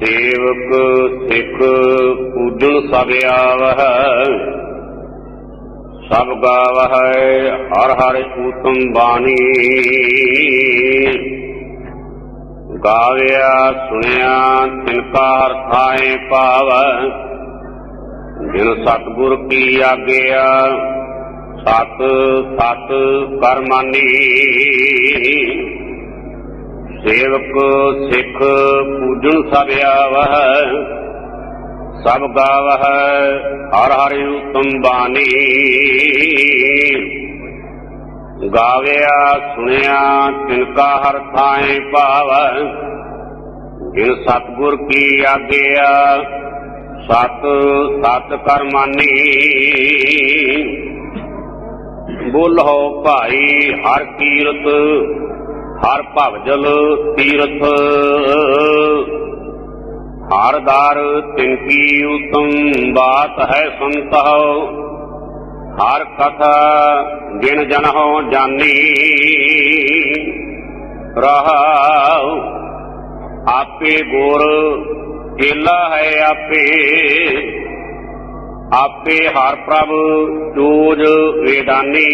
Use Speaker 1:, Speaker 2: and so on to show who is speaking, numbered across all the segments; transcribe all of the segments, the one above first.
Speaker 1: सेवक सिख पूजन सब आवहै, सब गावहै हर हर उत्तम बानी। गाविया सुनिया तिनका हर थाए पावै, जिन सतगुर की आज्ञा सत सत कर मानी। सेवक सिख पूजन सब आवहै, सब गावहै हर हर उत्तम बानी। गाविया सुनिया तिनका हर थाए पावै, जिन सतगुर की आज्ञा सत सत कर मानी। बोलो भाई हर कीरत हर भवजल तीरथ, हर दार तिनकी उत्तम बात है सुनत हो। हर कथा जिन जन हो जानी, रहाओ आपे गुर चेला है आपे। आपे हर प्रभ चोज वेदानी,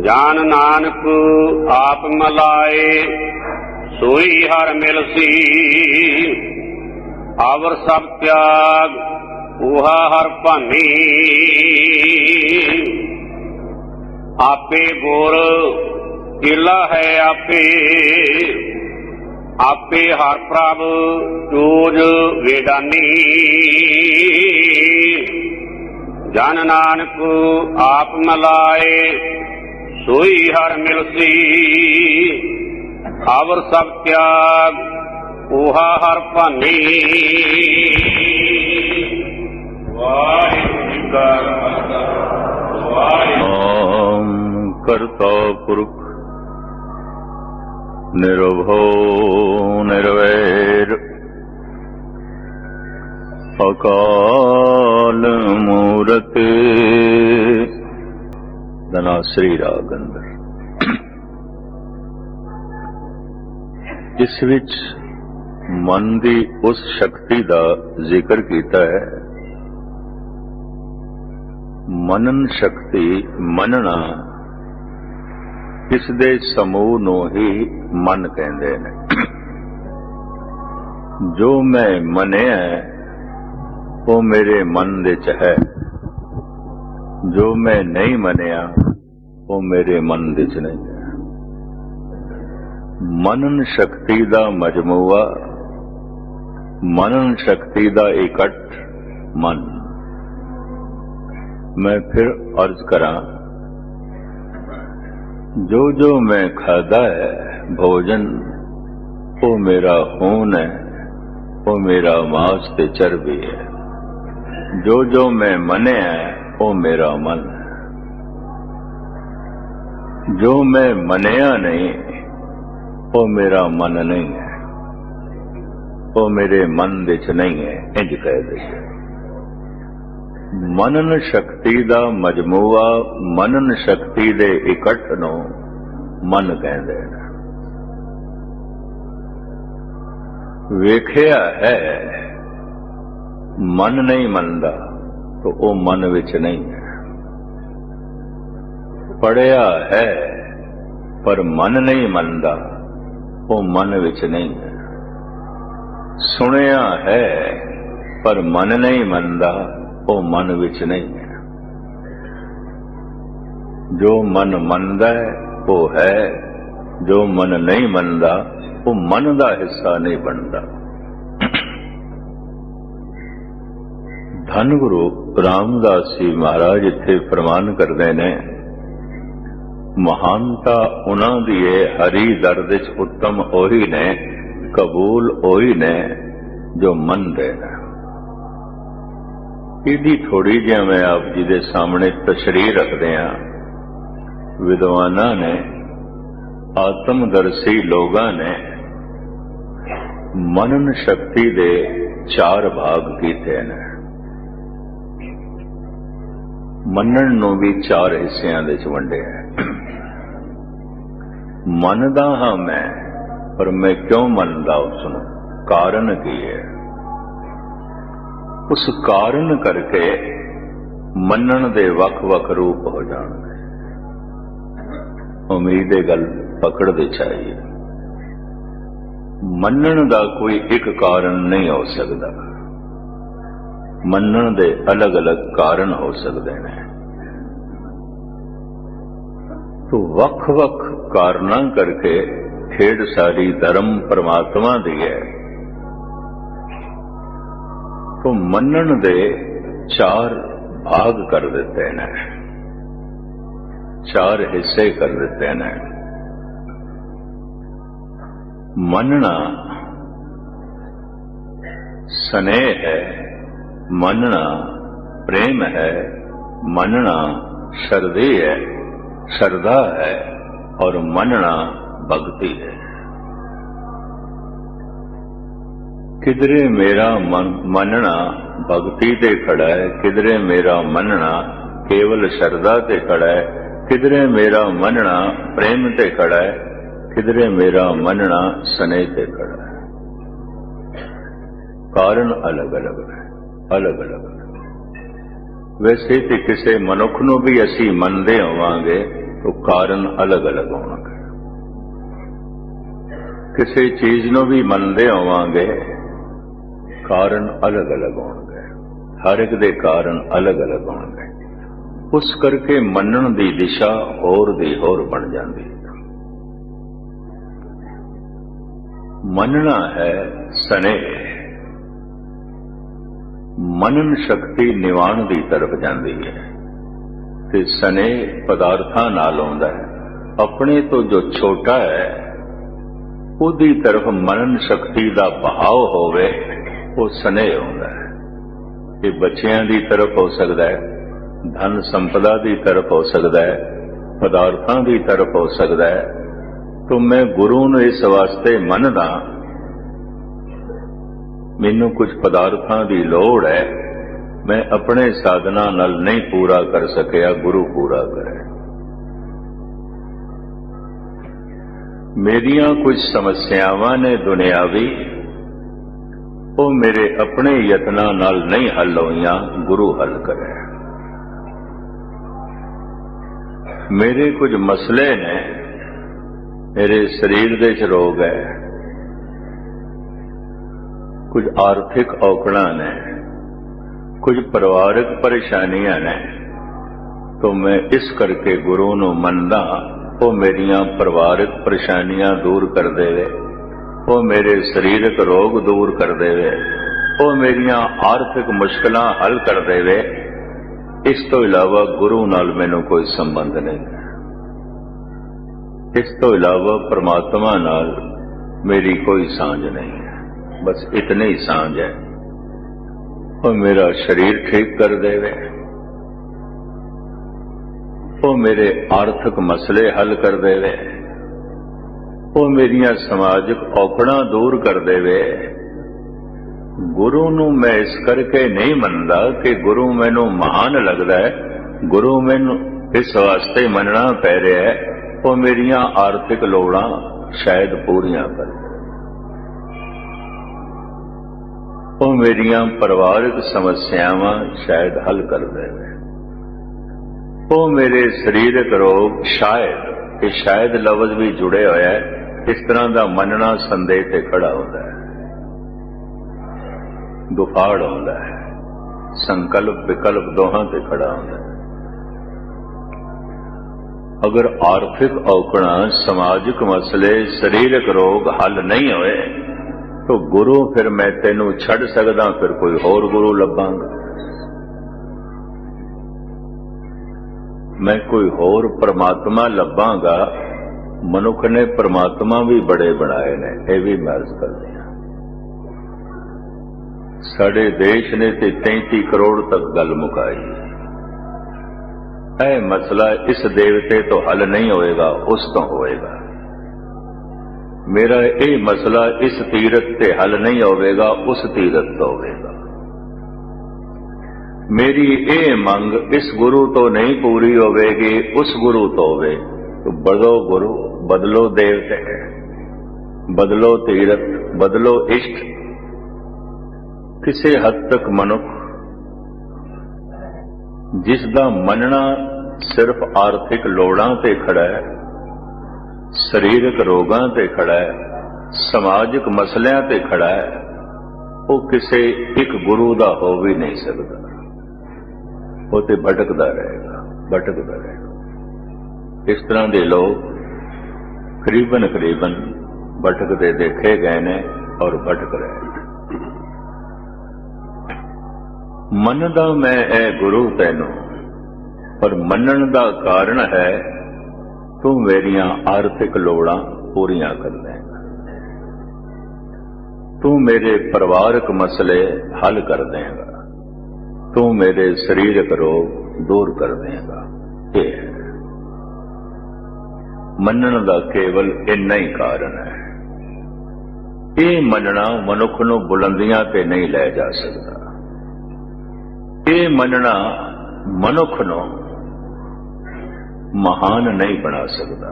Speaker 1: जान नानक आप मलाए सोई हर मिलसी। आवर सब त्याग उहा हर भानी, आपे गुर चेला है आपे। आपे हर प्रभ चोज वेदानी, जन नानक आप मलाए सोई हर मिलसी। आवर सब त्याग उहा हर भानी। वाहिगुरू जी का खालसा,
Speaker 2: ओम करता पुरख निर्भव निर्वैर, अकाल मूरत धनाश्री राग अंदर। इस विच मन की उस शक्ति का जिक्र किया है। मनन शक्ति मनना इस दे समूह नूं ही मन कहते हैं। जो मैं मनिया वो मेरे मन दे च है, जो मैं नहीं मनिया वो मेरे मन दे च नहीं है। मनन शक्ति दा मजमूआ, मनन शक्ति दा इकट्ठ मन। मैं फिर अर्ज करा, जो जो मैं खादा है भोजन वो मेरा खून है, वो मेरा मांस ते चर्बी है। जो जो मैं मने है वो मेरा मन है। जो मैं मनिया नहीं वो मेरा मन नहीं है, वो मेरे मन दे च नहीं है। इंज कह दे मनन शक्ति दा मजमूआ, मनन शक्ति दे इकट्ठ नूं मन कहंदे ने। वेखिया है मन नहीं मनदा तो वो मन विच नहीं है। पढ़िया है पर मन नहीं मनदा वो मन विच नहीं है। सुनिया है पर मन नहीं मनदा वो मन विच नहीं है। जो मन मनदा है वो है, जो मन नहीं मनदा वो मन दा हिस्सा नहीं बनता। धन गुरु रामदास जी महाराज इत्थे फरमान करते ने, महानता उन्हां दी है हरी दर विच उत्तम ओही ने, कबूल ओही ने जो मनदे ने। इहदी थोड़ी जी मैं आप जी दे सामने तशरीह रखदे हां। विद्वानां ने, आत्मदर्शी लोगां ने मनन शक्ति दे 4 भाग कीते ने। मनन नूं भी 4 हिस्सिਆਂ ਦੇ ਚ ਵੰਡਿਆ है। मनदा हां मैं पर मैं क्यों मनदा उसनूं? कारण की है? उस कारण करके मनण दे वख-वख रूप हो जाणगे। उम्मीद ये गल पकड़दे चाहिए। मनण दा कोई एक कारण नहीं हो सकता, मनण दे अलग अलग कारण हो सकते हैं। तो वख-वख कारणा करके खेड सारी धर्म परमात्मा दी है। तो मनण दे चार भाग कर देते हैं, चार हिस्से कर देते हैं। मनना स्नेह है, मनना प्रेम है, मनना श्रद्धे है, श्रद्धा है, और मनना भक्ति है। किधरे मेरा मनना भक्ति ते खड़ा है, किधरे मेरा मनना केवल श्रद्धा ते खड़ा है, किधरे मेरा मनना प्रेम ते खड़ा है, किधरे मेरा मनना स्नेह ते खड़ा है। कारण अलग अलग है, अलग अलग है। वैसे तो किसी मनुख नूं भी असी मनदे होवांगे तो कारण अलग अलग होणगे। किसी चीज नूं भी मनदे होवांगे कारण अलग अलग होणगे। हर एक दे कारण अलग अलग होणगे। उस करके मनण दी दिशा होर दी होर बन जाती है। मनना है स्नेह, मनन शक्ति निवाण दी तरफ जाती है, ते स्नेह पदार्थां नाल आउंदा है। अपने तो जो छोटा है उदी तरफ मनन शक्ति का बहाव होवे, वो स्नेह होंदा है। ये बच्चियां दी तरफ हो सकता है, धन संपदा दी तरफ हो सकता है, पदार्थां दी तरफ हो सकता है। तो मैं गुरु नूं इस वास्ते मनदा, मैनू कुछ पदार्थां दी लोड़ है, मैं अपने साधना नाल नहीं पूरा कर सकिया, गुरु पूरा करे। मेरियां कुछ समस्यावां ने दुनियावी, वो मेरे अपने यत्नां नाल नहीं हल होईयां, गुरु हल करे। मेरे कुछ मसले ने, मेरे शरीर दे च रोग है, कुछ आर्थिक औकड़ा ने, कुछ परिवारिक परेशानियां ने, तो मैं इस करके गुरु नूं मनदा, वो मेरियां परिवारिक परेशानियां दूर कर देवे, वो मेरे शरीरक रोग दूर कर देवे, वो मेरियां आर्थिक मुश्किलां हल कर देवे। इस तो इलावा गुरु नाल मैनू कोई संबंध नहीं। इस तो इलावा परमात्मा नाल मेरी कोई सांझ नहीं है। बस इतनी ही सांझ है। वो मेरा शरीर ठीक कर देवे, वो मेरे आर्थिक मसले हल कर देवे, वो मेरियां समाजिक औकड़ां दूर कर देवे। गुरु नूं मैं इस करके नहीं मनदा कि गुरु मैनू महान लगदा है, गुरु मैनू इस वास्ते मनना पै रहा है, वो मेरियां आर्थिक लोड़ां शायद पूरियां कर दे, वो मेरियां परिवारिक समस्यावां शायद हल कर दे, वो मेरे शरीरक रोग शायद, ये शायद लफ्ज भी जुड़े होया है, इस तरह का मनना संदेह ते खड़ा होता है, दुफाड़ होता है, संकल्प विकल्प दोहां ते खड़ा होता है। अगर आर्थिक औकड़ा, समाजिक मसले, शरीरक रोग हल नहीं होए तो गुरु फिर मैं तेनू छड़ सकदा, फिर कोई होर गुरु लभांगा, मैं कोई होर परमात्मा लभांगा। मनुख ने परमात्मा भी बड़े बनाए ने, यह भी मैं अर्ज करदी हां। साडे देश ने ते 33 करोड़ तक गल मुकाई। ऐ मसला इस देवते तो हल नहीं होएगा, उस तो होएगा। मेरा ये मसला इस तीरथ से हल नहीं होगा, उस तीरथ तो होगा। मेरी ये मंग इस गुरु तो नहीं पूरी होगी, उस गुरु तो होवे। तो बदलो गुरु, बदलो देवते। ਬਦਲੋ ਤੀਰਥ ਬਦਲੋ ਇਸ਼ਟ। ਕਿਸੇ ਹੱਦ ਤੱਕ ਮਨੁੱਖ ਜਿਸ ਦਾ ਮੰਨਣਾ ਸਿਰਫ ਆਰਥਿਕ ਲੋੜਾਂ ਤੇ ਖੜਾ ਹੈ, ਸਰੀਰਕ ਰੋਗਾਂ ਤੇ ਖੜਾ ਹੈ, ਸਮਾਜਿਕ ਮਸਲਿਆਂ ਤੇ ਖੜਾ ਹੈ, ਉਹ ਕਿਸੇ ਇੱਕ ਗੁਰੂ ਦਾ ਹੋ ਵੀ ਨਹੀਂ ਸਕਦਾ। ਉਹ ਤੇ ਭਟਕਦਾ ਰਹੇਗਾ, ਭਟਕਦਾ ਰਹੇਗਾ। ਇਸ ਤਰ੍ਹਾਂ ਦੇ ਲੋਕ ਕਰੀਬਨ ਭਟਕਦੇ ਦੇਖੇ ਗਏ ਨੇ ਔਰ ਭਟਕ ਰਹੇ ਨੇ। ਮੰਨਦਾ ਮੈਂ ਇਹ ਗੁਰੂ ਤੈਨੂੰ, ਪਰ ਮੰਨਣ ਦਾ ਕਾਰਨ ਹੈ ਤੂੰ ਮੇਰੀਆਂ ਆਰਥਿਕ ਲੋੜਾਂ ਪੂਰੀਆਂ ਕਰ ਦੇਂਗਾ, ਤੂੰ ਮੇਰੇ ਪਰਿਵਾਰਕ ਮਸਲੇ ਹੱਲ ਕਰ ਦੇਂਗਾ, ਤੂੰ ਮੇਰੇ ਸਰੀਰਕ ਰੋਗ ਦੂਰ ਕਰ ਦੇਂਗਾ। ਇਹ ਮੰਨਣ ਦਾ ਕੇਵਲ ਇੰਨਾ ਹੀ ਕਾਰਨ ਹੈ। ਇਹ ਮੰਨਣਾ ਮਨੁੱਖ ਨੂੰ ਬੁਲੰਦੀਆਂ ਤੇ ਨਹੀਂ ਲੈ ਜਾ ਸਕਦਾ। ਇਹ ਮੰਨਣਾ ਮਨੁੱਖ ਨੂੰ ਮਹਾਨ ਨਹੀਂ ਬਣਾ ਸਕਦਾ,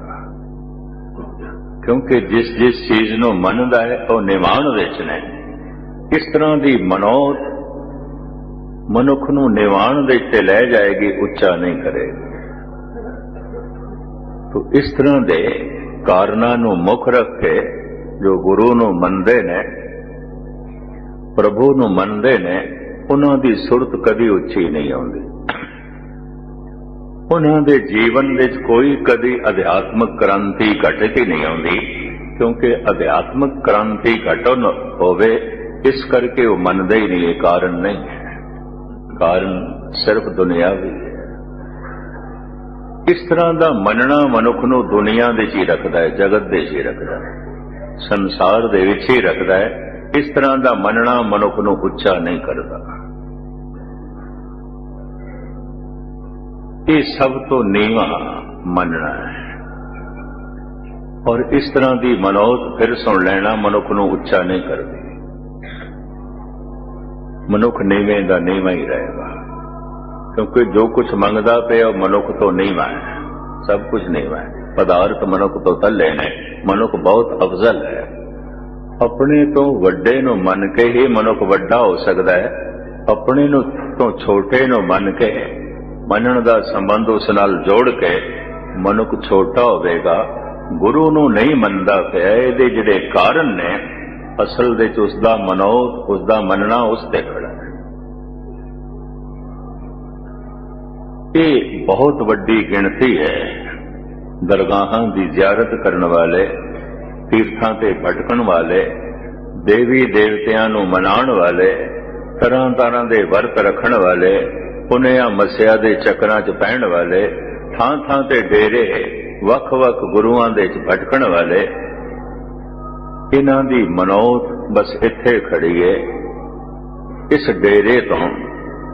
Speaker 2: ਕਿਉਂਕਿ ਜਿਸ ਚੀਜ਼ ਨੂੰ ਮੰਨਦਾ ਹੈ ਉਹ ਨਿਵਾਣ ਵਿੱਚ ਨੇ। ਇਸ ਤਰ੍ਹਾਂ ਦੀ ਮਨੋਤ ਮਨੁੱਖ ਨੂੰ ਨਿਵਾਣ ਦੇ ਤੇ ਲੈ ਜਾਏਗੀ, ਉੱਚਾ ਨਹੀਂ ਕਰੇਗੀ। ਤੋ ਇਸ ਤਰ੍ਹਾਂ ਦੇ ਕਾਰਨਾਂ ਨੂੰ ਮੁੱਖ ਰੱਖ ਕੇ ਜੋ ਗੁਰੂ ਨੂੰ ਮੰਨਦੇ ਨੇ, ਪ੍ਰਭੂ ਨੂੰ ਮੰਨਦੇ ਨੇ, ਉਹਨਾਂ ਦੀ ਸੁਰਤ ਕਦੀ ਉੱਚੀ ਨਹੀਂ ਆਉਂਦੀ। ਉਹਨਾਂ ਦੇ ਜੀਵਨ ਵਿੱਚ ਕੋਈ ਕਦੀ ਅਧਿਆਤਮਕ ਕ੍ਰਾਂਤੀ ਘਟਿਤ ਹੀ ਨਹੀਂ ਆਉਂਦੀ, ਕਿਉਂਕਿ ਅਧਿਆਤਮਕ ਕ੍ਰਾਂਤੀ ਘਟਨ ਹੋਵੇ ਇਸ ਕਰਕੇ ਉਹ ਮੰਨਦੇ ਹੀ ਨਹੀਂ। ਇਹ ਕਾਰਨ ਨਹੀਂ ਹੈ, ਕਾਰਨ ਸਿਰਫ ਦੁਨਿਆਵੀ ਹੈ। ਇਸ ਤਰ੍ਹਾਂ ਦਾ ਮੰਨਣਾ ਮਨੁੱਖ ਨੂੰ ਦੁਨੀਆ ਦੇ ਵਿੱਚ ਹੀ ਰੱਖਦਾ ਹੈ, ਜਗਤ ਦੇ ਵਿੱਚ ਹੀ ਰੱਖਦਾ ਹੈ, ਸੰਸਾਰ ਦੇ ਵਿੱਚ ਹੀ ਰੱਖਦਾ ਹੈ। ਇਸ ਤਰ੍ਹਾਂ ਦਾ ਮੰਨਣਾ ਮਨੁੱਖ ਨੂੰ ਉੱਚਾ ਨਹੀਂ ਕਰਦਾ। ਇਹ ਸਭ ਤੋਂ ਨੀਵਾਂ ਮੰਨਣਾ ਹੈ, ਔਰ ਇਸ ਤਰ੍ਹਾਂ ਦੀ ਮਨੋਤ ਫਿਰ ਸੁਣ ਲੈਣਾ ਮਨੁੱਖ ਨੂੰ ਉੱਚਾ ਨਹੀਂ ਕਰਦੀ। ਮਨੁੱਖ ਨੀਵੇਂ ਦਾ ਨੀਵਾਂ ਹੀ ਰਹੇਗਾ, ਕਿਉਂਕਿ ਜੋ ਕੁਝ ਮੰਗਦਾ ਪਿਆ ਉਹ ਮਨੁੱਖ ਤੋਂ ਨੀਵਾਂ ਹੈ, ਸਭ ਕੁਝ ਨੀਵਾਂ ਹੈ। ਪਦਾਰਥ ਮਨੁੱਖ ਤੋਂ ਥੱਲੇ ਨੇ, ਮਨੁੱਖ ਬਹੁਤ ਅਫਜ਼ਲ ਹੈ। ਆਪਣੇ ਤੋਂ ਵੱਡੇ ਨੂੰ ਮੰਨ ਕੇ ਹੀ ਮਨੁੱਖ ਵੱਡਾ ਹੋ ਸਕਦਾ ਹੈ। ਆਪਣੇ ਨੂੰ ਤੋਂ ਛੋਟੇ ਨੂੰ ਮੰਨ ਕੇ, ਮੰਨਣ ਦਾ ਸੰਬੰਧ ਉਸ ਨਾਲ ਜੋੜ ਕੇ ਮਨੁੱਖ ਛੋਟਾ ਹੋਵੇਗਾ। ਗੁਰੂ ਨੂੰ ਨਹੀਂ ਮੰਨਦਾ ਪਿਆ, ਇਹਦੇ ਜਿਹੜੇ ਕਾਰਨ ਨੇ ਅਸਲ ਦੇ ਚ ਉਸ ਦਾ ਮਨੋਤ, ਉਸ ਦਾ ਮੰਨਣਾ ਉਸ ਤੇ ਖੜਾ ਹੈ। ਇਹ ਬਹੁਤ ਵੱਡੀ ਗਿਣਤੀ ਹੈ ਦਰਗਾਹਾਂ ਦੀ ਜ਼ਿਆਰਤ ਕਰਨ ਵਾਲੇ, ਤੀਰਥਾਂ ਤੇ ਭਟਕਣ ਵਾਲੇ, ਦੇਵੀ ਦੇਵਤਿਆਂ ਨੂੰ ਮਨਾਉਣ ਵਾਲੇ, ਤਰ੍ਹਾਂ ਤਰ੍ਹਾਂ ਦੇ ਵਰਤ ਰੱਖਣ ਵਾਲੇ, ਪੁਨਿਆ ਮਸਿਆ ਦੇ ਚੱਕਰਾਂ 'ਚ ਪੈਣ ਵਾਲੇ, ਥਾਂ ਥਾਂ ਤੇ ਡੇਰੇ ਵੱਖ-ਵੱਖ ਗੁਰੂਆਂ ਦੇ 'ਚ ਭਟਕਣ ਵਾਲੇ। ਇਹਨਾਂ ਦੀ ਮਨੋਤ ਬਸ ਇੱਥੇ ਖੜੀ ਹੈ, ਇਸ ਡੇਰੇ ਤੋਂ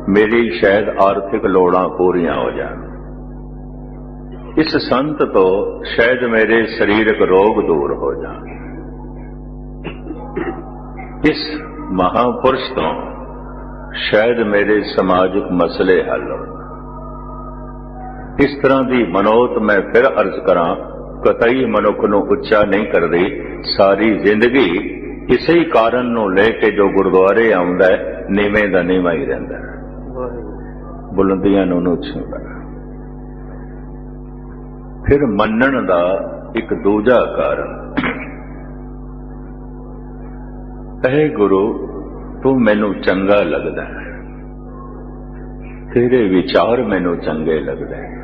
Speaker 2: ਮੇਰੀ ਸ਼ਾਇਦ ਆਰਥਿਕ ਲੋੜਾਂ ਪੂਰੀਆਂ ਹੋ ਜਾਣ, ਇਸ ਸੰਤ ਤੋਂ ਸ਼ਾਇਦ ਮੇਰੇ ਸਰੀਰਕ ਰੋਗ ਦੂਰ ਹੋ ਜਾਣ, ਇਸ ਮਹਾਪੁਰਸ਼ ਤੋਂ ਸ਼ਾਇਦ ਮੇਰੇ ਸਮਾਜਿਕ ਮਸਲੇ ਹੱਲ ਹੋ। ਇਸ ਤਰ੍ਹਾਂ ਦੀ ਮਨੋਤ ਮੈਂ ਫਿਰ ਅਰਜ਼ ਕਰਾਂ, ਕਤਈ ਮਨੁੱਖ ਨੂੰ ਉੱਚਾ ਨਹੀਂ ਕਰਦੀ। ਸਾਰੀ ਜ਼ਿੰਦਗੀ ਇਸੇ ਹੀ ਕਾਰਨ ਨੂੰ ਲੈ ਕੇ ਜੋ ਗੁਰਦੁਆਰੇ ਆਉਂਦਾ ਹੈ, ਨੀਵੇਂ ਦਾ ਨੀਵਾਂ ਹੀ ਰਹਿੰਦਾ ਹੈ, ਬੁਲੰਦੀਆਂ ਨੂੰ ਨਹੀਂ ਛੂੰਹਦਾ। ਫਿਰ ਮੰਨਣ ਦਾ ਇੱਕ ਦੂਜਾ ਕਾਰਨ, ਇਹ ਗੁਰੂ ਤੂੰ ਮੈਨੂੰ ਚੰਗਾ ਲੱਗਦਾ ਹੈ, ਤੇਰੇ ਵਿਚਾਰ ਮੈਨੂੰ ਚੰਗੇ ਲੱਗਦੇ ਹੈ,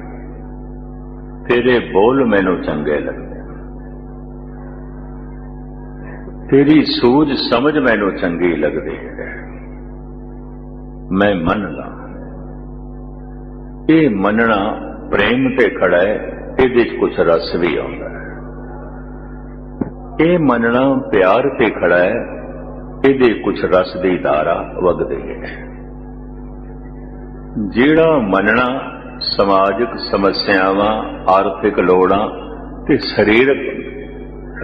Speaker 2: ਤੇਰੇ ਬੋਲ ਮੈਨੂੰ ਚੰਗੇ ਲੱਗਦੇ, ਤੇਰੀ ਸੂਝ ਸਮਝ ਮੈਨੂੰ ਚੰਗੀ ਲੱਗਦੀ ਹੈ, ਮੈਂ ਮੰਨ ਲਾਂ। ਇਹ ਮੰਨਣਾ ਪ੍ਰੇਮ ਤੇ ਖੜਾ ਹੈ, ਇਹਦੇ 'ਚ ਕੁਝ ਰਸ ਵੀ ਆਉਂਦਾ ਹੈ। ਇਹ ਮੰਨਣਾ ਪਿਆਰ ਤੇ ਖੜਾ ਹੈ, ਇਹਦੇ ਕੁਝ ਰਸ ਦੀ ਧਾਰਾ ਵਗਦੀ ਹੈ। ਜਿਹੜਾ ਮੰਨਣਾ ਸਮਾਜਿਕ ਸਮੱਸਿਆਵਾਂ, ਆਰਥਿਕ ਲੋੜਾਂ ਤੇ ਸਰੀਰਕ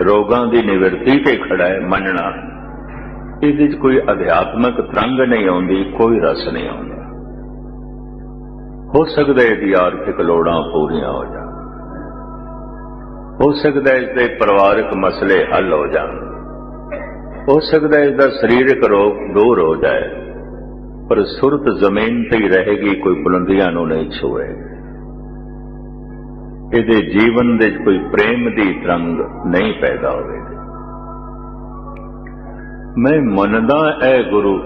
Speaker 2: ਰੋਗਾਂ ਦੀ ਨਿਵਰਤੀ ਤੇ ਖੜਾ ਹੈ, ਮੰਨਣਾ, ਇਹਦੇ 'ਚ ਕੋਈ ਅਧਿਆਤਮਕ ਤਰੰਗ ਨਹੀਂ ਆਉਂਦੀ, ਕੋਈ ਰਸ ਨਹੀਂ ਆਉਂਦਾ। ਹੋ ਸਕਦਾ ਇਹਦੀ ਆਰਥਿਕ ਲੋੜਾਂ ਪੂਰੀਆਂ ਹੋ ਜਾਣ, ਹੋ ਸਕਦਾ ਇਸਦੇ ਪਰਿਵਾਰਕ ਮਸਲੇ ਹੱਲ ਹੋ ਜਾਣ, ਹੋ ਸਕਦਾ ਇਸਦਾ ਸਰੀਰਕ ਰੋਗ ਦੂਰ ਹੋ ਜਾਏ, ਪਰ ਸੁਰਤ ਜ਼ਮੀਨ ਤੇ ਹੀ ਰਹੇਗੀ, ਕੋਈ ਬੁਲੰਦੀਆਂ ਨੂੰ ਨਹੀਂ ਛੂਏ। ਇਹਦੇ ਜੀਵਨ ਦੇ ਕੋਈ ਪ੍ਰੇਮ ਦੀ ਤਰੰਗ ਨਹੀਂ ਪੈਦਾ ਹੋਵੇਗੀ। ਮੈਂ ਮੰਨਦਾ ਐ ਗੁਰੂ,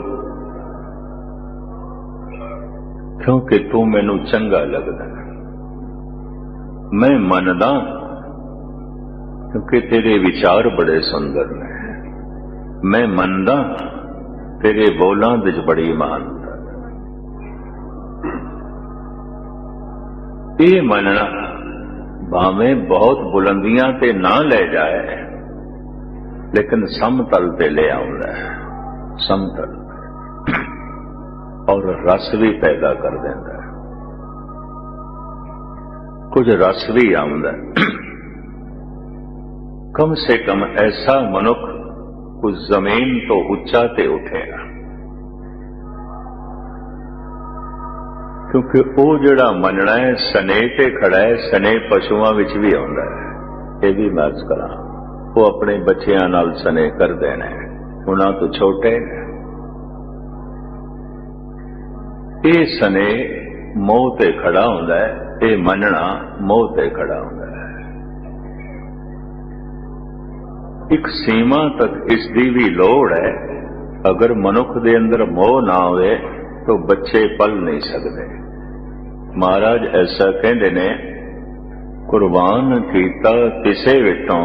Speaker 2: ਕਿਉਂਕਿ ਤੂੰ ਮੈਨੂੰ ਚੰਗਾ ਲੱਗਦਾ। ਮੈਂ ਮੰਨਦਾ ਕਿਉਂਕਿ ਤੇਰੇ ਵਿਚਾਰ ਬੜੇ ਸੁੰਦਰ ਨੇ। ਮੈਂ ਮੰਨਦਾ ਤੇਰੇ ਬੋਲਾਂ ਵਿੱਚ ਬੜੀ ਇਮਾਨਤਾ। ਇਹ ਮੰਨਣਾ ਭਾਵੇਂ ਬਹੁਤ ਬੁਲੰਦੀਆਂ ਤੇ ਨਾ ਲੈ ਜਾਏ, ਲੇਕਿਨ ਸਮਤਲ ਤੇ ਲੈ ਆਉਂਦਾ ਹੈ, ਸਮਤਲ, ਔਰ ਰਸ ਵੀ ਪੈਦਾ ਕਰ ਦਿੰਦਾ ਹੈ। ਕੁਝ ਰਸ ਵੀ ਆਉਂਦਾ ਹੈ। ਕਮ ਸੇ ਕਮ ਐਸਾ ਮਨੁੱਖ ਕੁਝ ਜ਼ਮੀਨ ਤੋਂ ਉੱਚਾ ਤੇ ਉੱਠੇਗਾ, ਕਿਉਂਕਿ ਉਹ ਜਿਹੜਾ ਮੰਨਣਾ ਹੈ ਸਨੇਹ ਤੇ ਖੜਾ ਹੈ, ਸਨੇਹ ਪਸ਼ੂਆਂ ਵਿੱਚ ਵੀ ਆਉਂਦਾ ਹੈ। ਇਹ ਵੀ ਮੈਂ ਅਰਜ਼ ਕਰਾਂ, ਉਹ ਆਪਣੇ ਬੱਚਿਆਂ ਨਾਲ ਸਨੇਹ ਕਰਦੇ ਨੇ, ਉਹਨਾਂ ਤੋਂ ਛੋਟੇ। ਇਹ ਸਨੇਹ ਮੋਹ ਤੇ ਖੜਾ ਹੁੰਦਾ ਹੈ, ਇਹ ਮੰਨਣਾ ਮੋਹ ਤੇ ਖੜਾ ਹੁੰਦਾ ਹੈ। ਇੱਕ ਸੀਮਾ ਤੱਕ ਇਸ ਦੀ ਵੀ ਲੋੜ ਹੈ। ਅਗਰ ਮਨੁੱਖ ਦੇ ਅੰਦਰ ਮੋਹ ਨਾ ਹੋਵੇ ਤਾਂ ਬੱਚੇ ਪਲ ਨਹੀਂ ਸਕਦੇ। ਮਹਾਰਾਜ ਐਸਾ ਕਹਿੰਦੇ ਨੇ, ਕੁਰਬਾਨ ਕੀਤਾ ਕਿਸੇ ਵਿਟੋਂ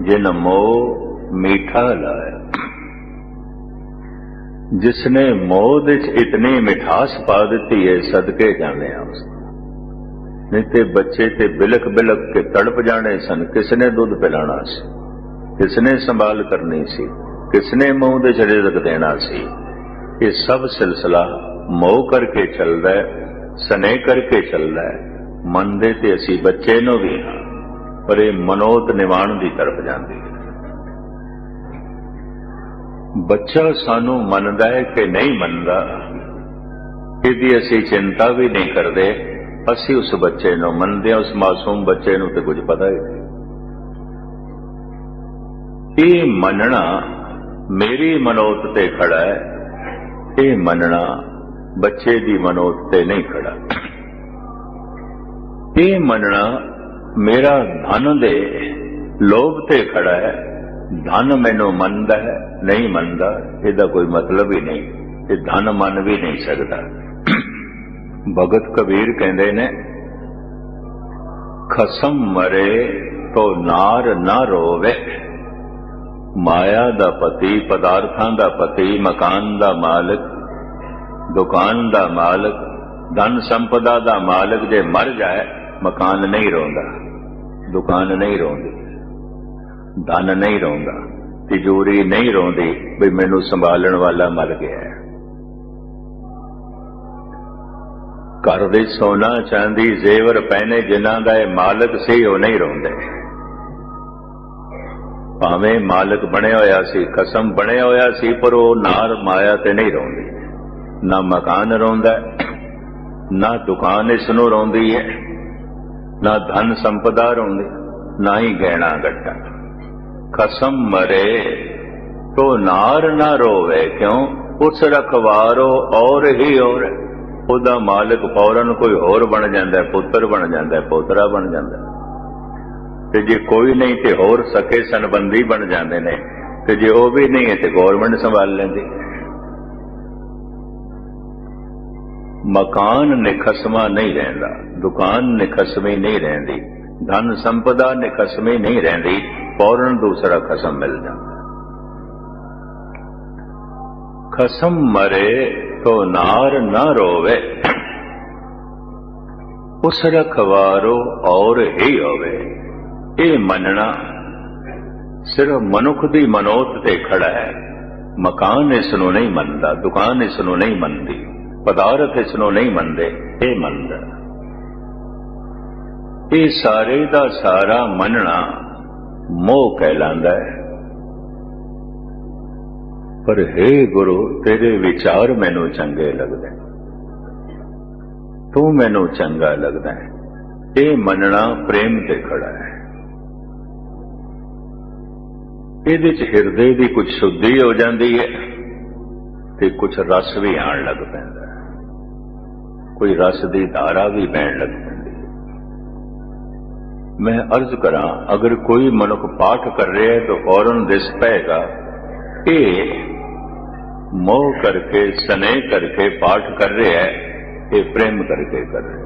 Speaker 2: ਜਿਨ ਮੋਹ ਮੀਠਾ ਲਾਇਆ। जिसने मोह विच इतनी मिठास पा दी है, सदके जाने उस नहीं ते बच्चे ते बिलक बिलक के तड़प जाने सन। किसने दूध पिलाना सी, किसने संभाल करनी सी, किसने मुंह दे रिज़्क देना सी। ये सब सिलसिला मोह करके चल रहा है, स्नेह करके चल रहा है। मनदे ते असी बच्चे नूं भी हां, पर ये मनोत निवाण दी तरफ जांदी है। बच्चा सानू मनदा है कि नहीं मनदा, इहदी असी चिंता भी नहीं करते। असी उस बच्चे नूं मनदे, उस मासूम बच्चे नूं ते कुछ पता ही नहीं। ये मनना मेरी मनोत ते खड़ा है, ये मनना बच्चे दी मनोत ते नहीं खड़ा। ये मनना मेरा धन दे लोभ ते खड़ा है। धन मैनू मनदा है, नहीं मनदा, इसदा कोई मतलब ही नहीं। ये धन मन भी नहीं सकता। भगत कबीर कहते ने, खसम मरे तो नार ना रोवे। माया दा पति, पदार्थां दा पति, मकान दा मालिक, दुकान दा मालिक, धन संपदा दा मालिक जे मर जाए, मकान नहीं रोंदा, दुकान नहीं रोंदी, धन नहीं रोंदा, तिजोरी नहीं रोंदी भी मैनू संभालण वाला मर गया है। घर दे सोना चांदी जेवर पहने जिन्हां दा मालिक सी वो नहीं रोंदे। भावें मालिक बने होया सी, कसम बने होया सी, पर वो नार माया ते नहीं रोंदी। ना मकान रोंदा, ना दुकान इसनू रोंदी है, ना धन संपदा रोंदी, ना ही गहना गट्टा। खसम मरे तो नार ना रोवे, क्यों? उस रखवारो और ही और, उदा मालिक फौरन कोई होर बन जाता है, पुत्र बन जाता है, पोतरा बन जाता है। ते जे कोई नहीं ते होर सके संबंधी बन जाते ने, ते जे वो भी नहीं है ते गौरमेंट संभाल लेंदी। मकान निखसमा नहीं रहता, दुकान निखसमी नहीं रहती, धन संपदा निखसमी नहीं रहती, फौरन दूसरा खसम मिल जाता। खसम मरे तो नार न रोवे, उस रखवारो और ही होवे। ये मनना सिर्फ मनुख दी मनोत ते खड़ा है। मकान इसनू नहीं मनदा, दुकान इसनू नहीं मनदी, पदार्थ इसनू नहीं मनदे, ये मनदा। ये सारे दा सारा मनना मोह कहलांदा है। पर हे गुरु, तेरे विचार मैनू चंगे लगदे, तू मैनू चंगा लगदा है। ये मनना प्रेम ते खड़ा है। ਇਹਦੇ ਚ ਹਿਰਦੇ ਦੀ ਕੁਝ ਸ਼ੁੱਧੀ ਹੋ ਜਾਂਦੀ ਹੈ ਤੇ ਕੁਝ ਰਸ ਵੀ ਆਉਣ ਲੱਗ ਪੈਂਦਾ, ਕੋਈ ਰਸ ਦੀ ਧਾਰਾ ਵੀ ਬਹਿਣ ਲੱਗ ਪੈਂਦੀ ਹੈ। ਮੈਂ ਅਰਜ਼ ਕਰਾਂ, ਅਗਰ ਕੋਈ ਮਨੁੱਖ ਪਾਠ ਕਰ ਰਿਹਾ ਹੈ ਤਾਂ ਫੌਰਨ ਦਿਸ ਪਏਗਾ ਇਹ ਮੋਹ करके स्नेह करके पाठ कर रहे हैं, ये प्रेम करके कर रहे हैं।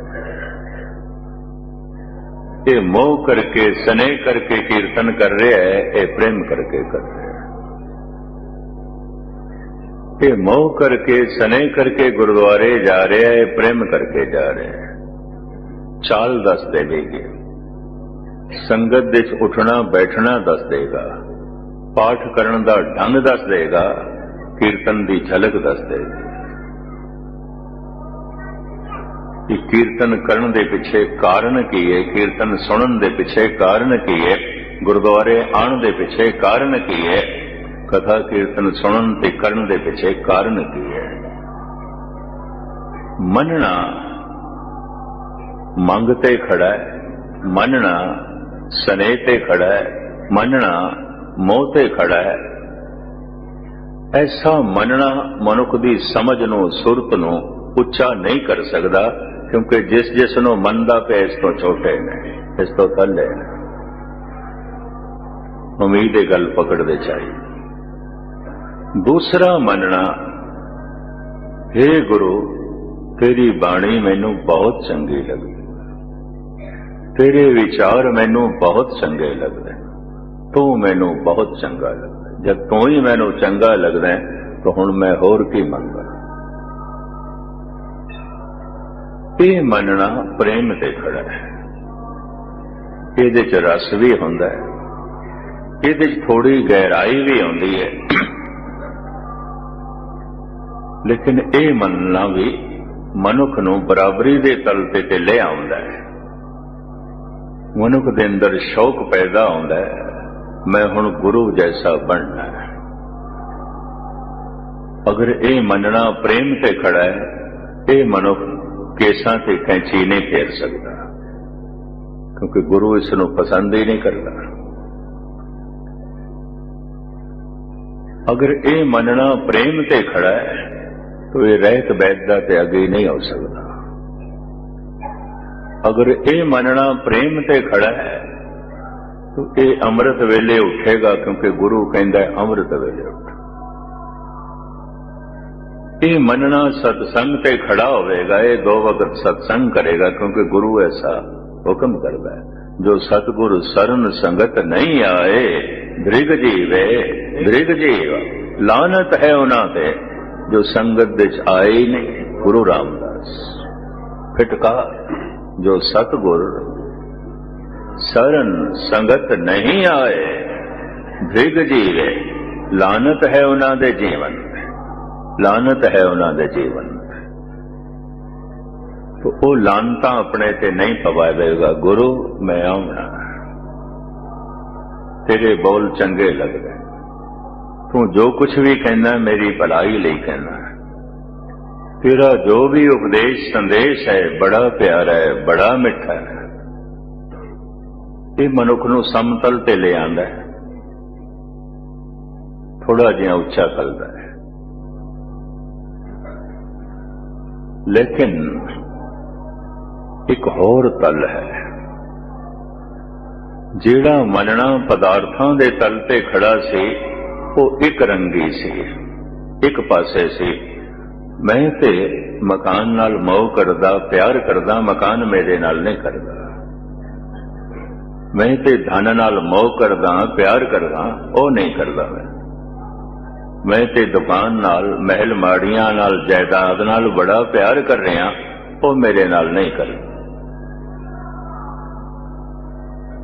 Speaker 2: ये मोह करके स्नेह करके कीर्तन कर रहे हैं, ये प्रेम करके कर रहे हैं। ये मोह करके स्नेह करके गुरुद्वारे जा रहे हैं, ये प्रेम करके जा रहे हैं। चाल दस देगी, संगत दे उठना बैठना दस देगा, पाठ करने का ढंग दस देगा, कीर्तन की झलक दस देगी कि कीर्तन करने के पिछे कारण की है, कीर्तन सुनने के पिछे कारण की है, गुरुद्वारे आने के पिछे कारण की है, कथा कीर्तन सुनने ते करने के पिछे कारण की है। मनना मंगते खड़ा है, मनना स्नेह ते खड़ा है, मनना मोह ते खड़ा है। ऐसा मनना मनुख की समझ नूं सुरत नूं उच्चा नहीं कर सकता, क्योंकि जिस जिस नूं मनदा पे इस तो छोटे ने, इस तो थल्ले ने। उम्मीद ये गल पकड़ते चाहिए। दूसरा मनना, हे गुरु तेरी बाणी मैनू बहुत चंगी लगती, तेरे विचार मैनू बहुत चंगे लगते, तू मैनू बहुत चंगा लगता। जब तू ही मैनू चंगा लगदा है तो हुण मैं होर की मंगा। ये मनना प्रेम ते खड़ा है, इहदे च रस भी हुंदा है, इहदे च थोड़ी गहराई भी आउंदी है, लेकिन ये मनना भी मनुख नूं बराबरी दे तल ते ले आउंदा है। मनुख दे अंदर शौक पैदा होंदा है, मैं हुण गुरु जैसा बनना है। अगर ये मनना प्रेम ते खड़ा है, ये मनुख केसां ते कैंची नहीं फेर सकता, क्योंकि गुरु इसनूं पसंद ही नहीं करता। अगर ये मनना प्रेम ते खड़ा है तो ये रहत बैठदा ते अगे नहीं हो सकता। अगर ये मनना प्रेम ते खड़ा है तो ये अमृत वेले उठेगा, क्योंकि गुरु कहता है अमृत वेले उठ। ये मनना सत्संग ते खड़ा होगा, ये 2 वक्त सत्संग करेगा, क्योंकि गुरु ऐसा हुक्म करता है। जो सतगुरु सरन संगत नहीं आए, दृग जीवे दृग जीव। लानत है उन्होंने जो संगत विच आए ही नहीं। गुरु रामदास फिटकार, जो सतगुर सरन संगत नहीं आए, दृग जीवे। लानत है उन्होंने जीवन, लानत है उन्होंने जीवन। तो वो लानता अपने ते नहीं पवाएगा। गुरु मैं आऊना, तेरे बोल चंगे लग रहे, तू जो कुछ भी कहना मेरी भलाई ਲਈ कहना, तेरा जो भी उपदेश संदेश है बड़ा प्यारा है, बड़ा मिठा है। ये मनुख नूं समतल ते ले आंदा है, थोड़ा जिहा उच्चा करदा है। लेकिन एक होर तल है, जिहड़ा मनना पदार्थां दे तल ते खड़ा सी, वो एक रंगी सी, एक पासे सी। मैं ते मकान नाल मोह करदा, प्यार करदा, मकान मेरे नाल नहीं करदा। मैं ते धन नाल मोह करदा, प्यार करदा, वो नहीं करदा। मैं ते दुकान नाल, महल माड़ियां नाल, जायदाद नाल बड़ा प्यार कर रहा, वो मेरे नाल नहीं करदा।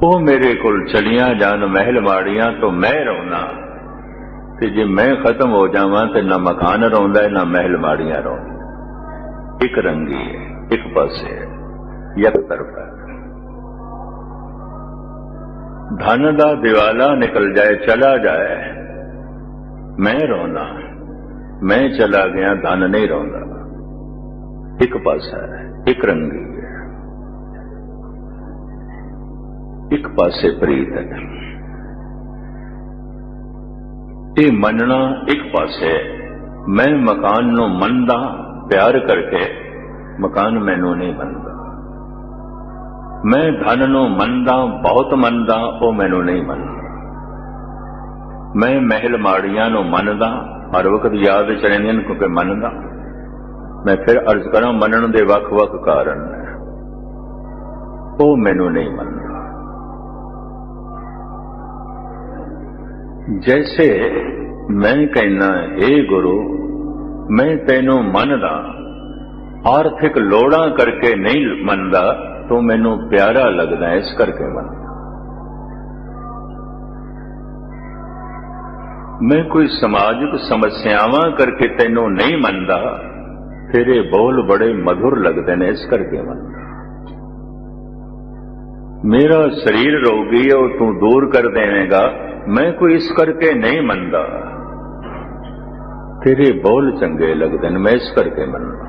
Speaker 2: वो मेरे कोल चलियां जान महल माड़ियां तो मैं रोना, ते जे मैं खत्म हो जावां ते ना मकान रोंदा है, ना महल माड़ियां रोंदी। एक रंगी है, एक पासे है, एक तरफा है। धन दा दिवाला निकल जाए, चला जाए, मैं रोना, मैं चला गया, धन नहीं रोंदा। एक पासा है, एक रंगी है, एक पासे प्रीत है। ਇਹ ਮੰਨਣਾ ਇੱਕ ਪਾਸੇ ਹੈ। ਮੈਂ ਮਕਾਨ ਨੂੰ ਮੰਨਦਾ ਪਿਆਰ ਕਰਕੇ, ਮਕਾਨ ਮੈਨੂੰ ਨਹੀਂ ਮੰਨਦਾ। ਮੈਂ ਧਨ ਨੂੰ ਮੰਨਦਾ, ਬਹੁਤ ਮੰਨਦਾ, ਉਹ ਮੈਨੂੰ ਨਹੀਂ ਮੰਨਦਾ। ਮੈਂ ਮਹਿਲ ਮਾੜੀਆਂ ਨੂੰ ਮੰਨਦਾ, ਹਰ ਵਕਤ ਯਾਦ ਚ ਰਹਿੰਦੀਆਂ ਨੇ ਕਿਉਂਕਿ ਮੰਨਦਾ। ਮੈਂ ਫਿਰ ਅਰਜ਼ ਕਰਾਂ, ਮੰਨਣ ਦੇ ਵੱਖ-ਵੱਖ ਕਾਰਨ ਨੇ, ਉਹ ਮੈਨੂੰ ਨਹੀਂ ਮੰਨਦਾ। जैसे मैं कहना, हे गुरु मैं तैनू मनदा, आर्थिक लोड़ा करके नहीं मनदा, तो मैनू प्यारा लगदा इस करके मनदा। मैं कोई समाजिक समस्यावां करके तैनू नहीं मनदा, तेरे बोल बड़े मधुर लगदे ने इस करके मनदा। मेरा शरीर रोगी है, वो तू दूर कर देवेगा, मैं कोई इस करके नहीं मनदा। तेरे बोल चंगे लगदे ने, मैं इस करके मनदा।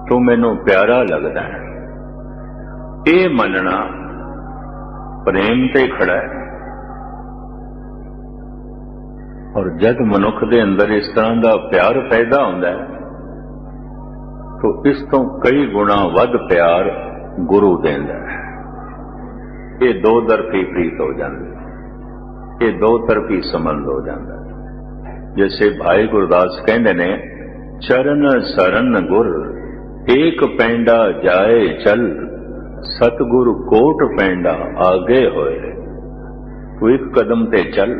Speaker 2: तू मैनू प्यारा लगदा है। ये मनना प्रेम ते खड़ा है। और जब मनुख दे अंदर इस तरह का प्यार पैदा होंदा है, तो इस तो कई गुणा वध प्यार गुरु देंदा है। ये दो तरफी प्रीत हो जाती, ये दो तरफी संबंध हो जाता है। जैसे भाई गुरदास कहते ने, चरण सरन गुर एक पैंडा जाए चल, सतगुरु कोट पैंडा आगे होए। तू एक कदम ते चल,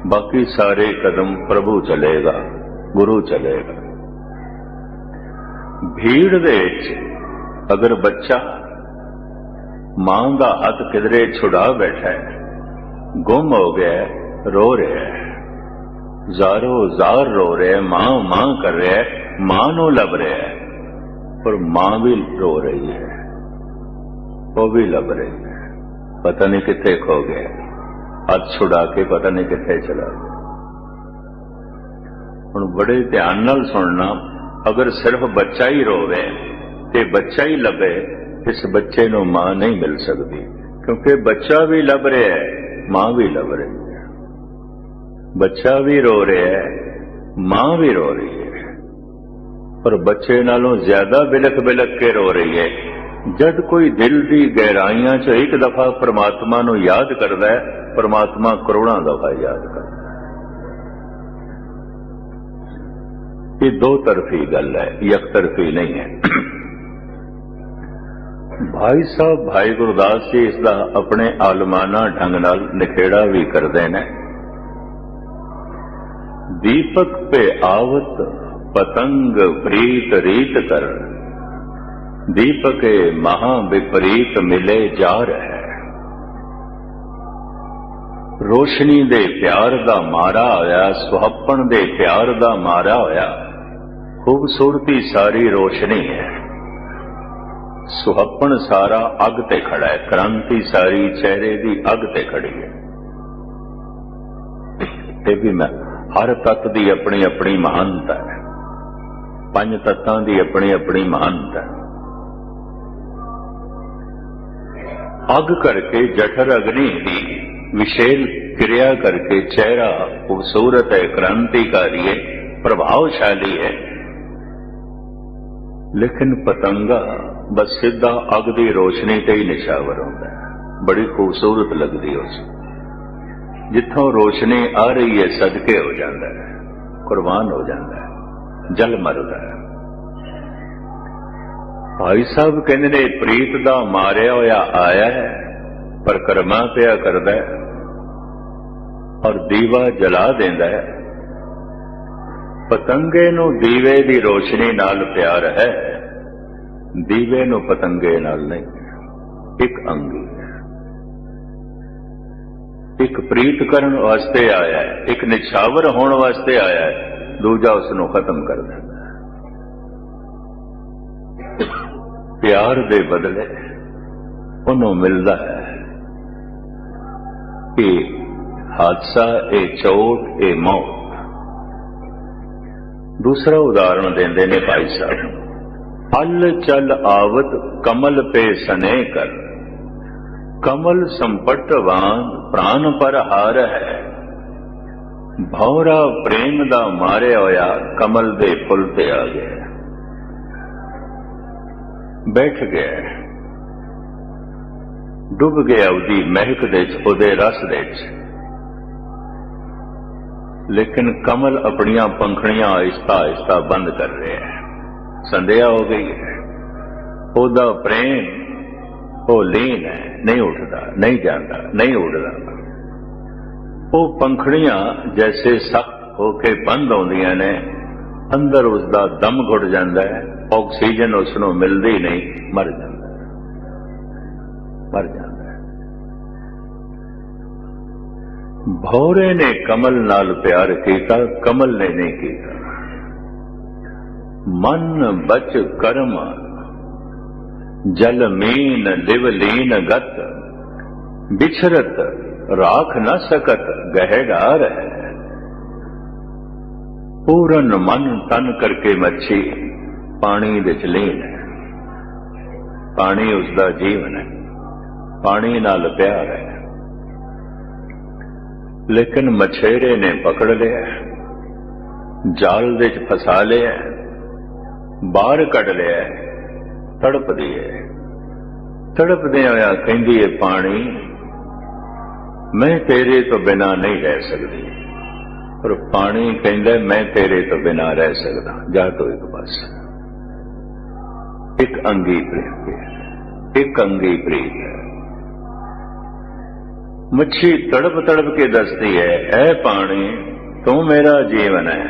Speaker 2: बाकी सारे कदम प्रभु चलेगा, गुरु चलेगा। भीड़ दे अगर बच्चा मां का हथ किधरे छुड़ा बैठा है, गुम हो गया है, रो रहा है, जारो जार रो रहा है, मां मां कर रहा है, मां नू लब रहा है, पर मां भी रो रही है, वो भी लब रही है, पता नहीं किथे खो गया, हथ छुड़ा के पता नहीं किथे चला गया। हुण बड़े ध्यान नाल सुनना, अगर सिर्फ बच्चा ही रोवे ते बच्चा ही लबे, इस बच्चे को मां नहीं मिल सकती, क्योंकि बच्चा भी लब रहा है, मां भी लब रही है। बच्चा भी रो रहा है, मां भी रो रही है, पर बच्चे नालों ज्यादा बिलख बिलख के रो रही है। जद कोई दिल की गहराइयां च एक दफा परमात्मा नू याद करता है, परमात्मा करोड़ों दफा याद करता है। ये दो तरफी गल है, एक तरफी नहीं है। भाई साहब भाई गुरदास जी इसका अपने आलमाना ढंग नाल निखेड़ा भी करते हैं। दीपक पे आवत पतंग प्रीत रीत कर, दीपक महा विपरीत मिले जा रहा है। रोशनी दे प्यार दा मारा होया, सुहप्पन दे प्यार दा मारा होया। खूबसूरती सारी रोशनी है, सुहप्पन सारा अग ते खड़ा है, क्रांति सारी चेहरे की अग ते खड़ी है। ये भी मैं हर तत्त की अपनी अपनी महानता है, पंज तत्तां की अपनी अपनी महानता है। अग करके जठर अग्नि की विशेल क्रिया करके चेहरा खूबसूरत है, क्रांतिकारी है, प्रभावशाली है। लेकिन पतंगा बस सीधा अग की रोशनी ते ही निशावर होता है, बड़ी खूबसूरत लगती है। उस जिथों रोशनी आ रही है सदके हो जाता है, कुर्बान हो जाता है, जल मरदा है। भाई साहब कहते ने, प्रीत दा मारिया होया आया है, पर कर्मा पिया करदा है, और दीवा जला देंदा है। पतंगे नू दीवे दी रोशनी नाल प्यार है, दीवे नू पतंगे नाल नहीं। एक अंग है, एक प्रीत करन वास्ते आया है, एक निछावर होने वास्ते आया है, दूजा उसनू खत्म कर देता है। प्यार दे बदले उन्हों मिलता है कि हादसा, ए चोट, ए मौत। दूसरा उदाहरण देंदे ने भाई साहब, हल चल आवत कमल पे सने कर, कमल संपट वांग प्राण पर हार है, भौरा प्रेम दा मारे होया कमल दे फुल ते आ गया, बैठ गया, डुब गया उदी महक दे उदे रस दे। लेकिन कमल अपनियां पंखड़ियां आहिस्ता आहिस्ता बंद कर रहे हैं, संध्या हो गई है, ओदा प्रेम वो लीन है, नहीं उठता, नहीं जाता, नहीं उड़ता। वो पंखड़ियां जैसे सख्त होके बंद होंदियां ने, अंदर उसका दम घुट जाता है, ऑक्सीजन उसनों मिलती नहीं, मर जाता है, मर जाता है। भौरे ने कमल नाल प्यार किया, कमल ने नहीं किया। मन बच कर्म जल मीन लिव लीन गत, बिछरत राख न सकत गह डार है। पूरन मन तन करके मच्छी पानी विच लीन है, पानी उसका जीवन है, पानी नाल प्यार है। लेकिन मछेरे ने पकड़ लिया, जाल दे च फसा लिया, बाहर कढ़ लिया, तड़प दी है, तड़पदे होया कहंदी है पानी मैं तेरे तो बिना नहीं रह सकती, पर पानी कहंदा मैं तेरे तो बिना रह सकता, जा तो एक बस। एक अंगी प्रीत है, एक अंगी प्रीत है। मच्छी तड़प तड़प के दसती है, ऐ पानी तू मेरा जीवन है,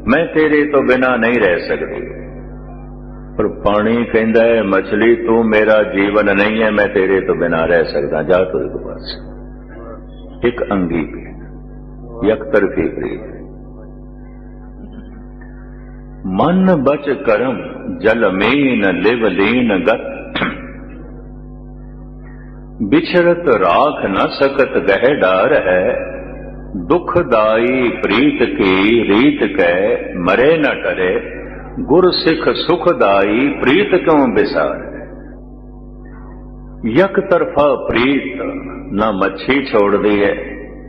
Speaker 2: मैं तेरे तो बिना नहीं रह सकती। पर पानी कहता है मछली तू मेरा जीवन नहीं है, मैं तेरे तो बिना रह सकता, जा तो एक बस। एक अंगी प्रीत, यकतरफी प्रीत। मन बच करम जल मीन लिव लीन गत, बिछरत राख न सकत गह डार है। दुखदाई प्रीत की रीत कै मरे न टरे, गुर सिख सुखदाई प्रीत क्यों बिसार। यक तरफा प्रीत न मच्छी छोड़ती है,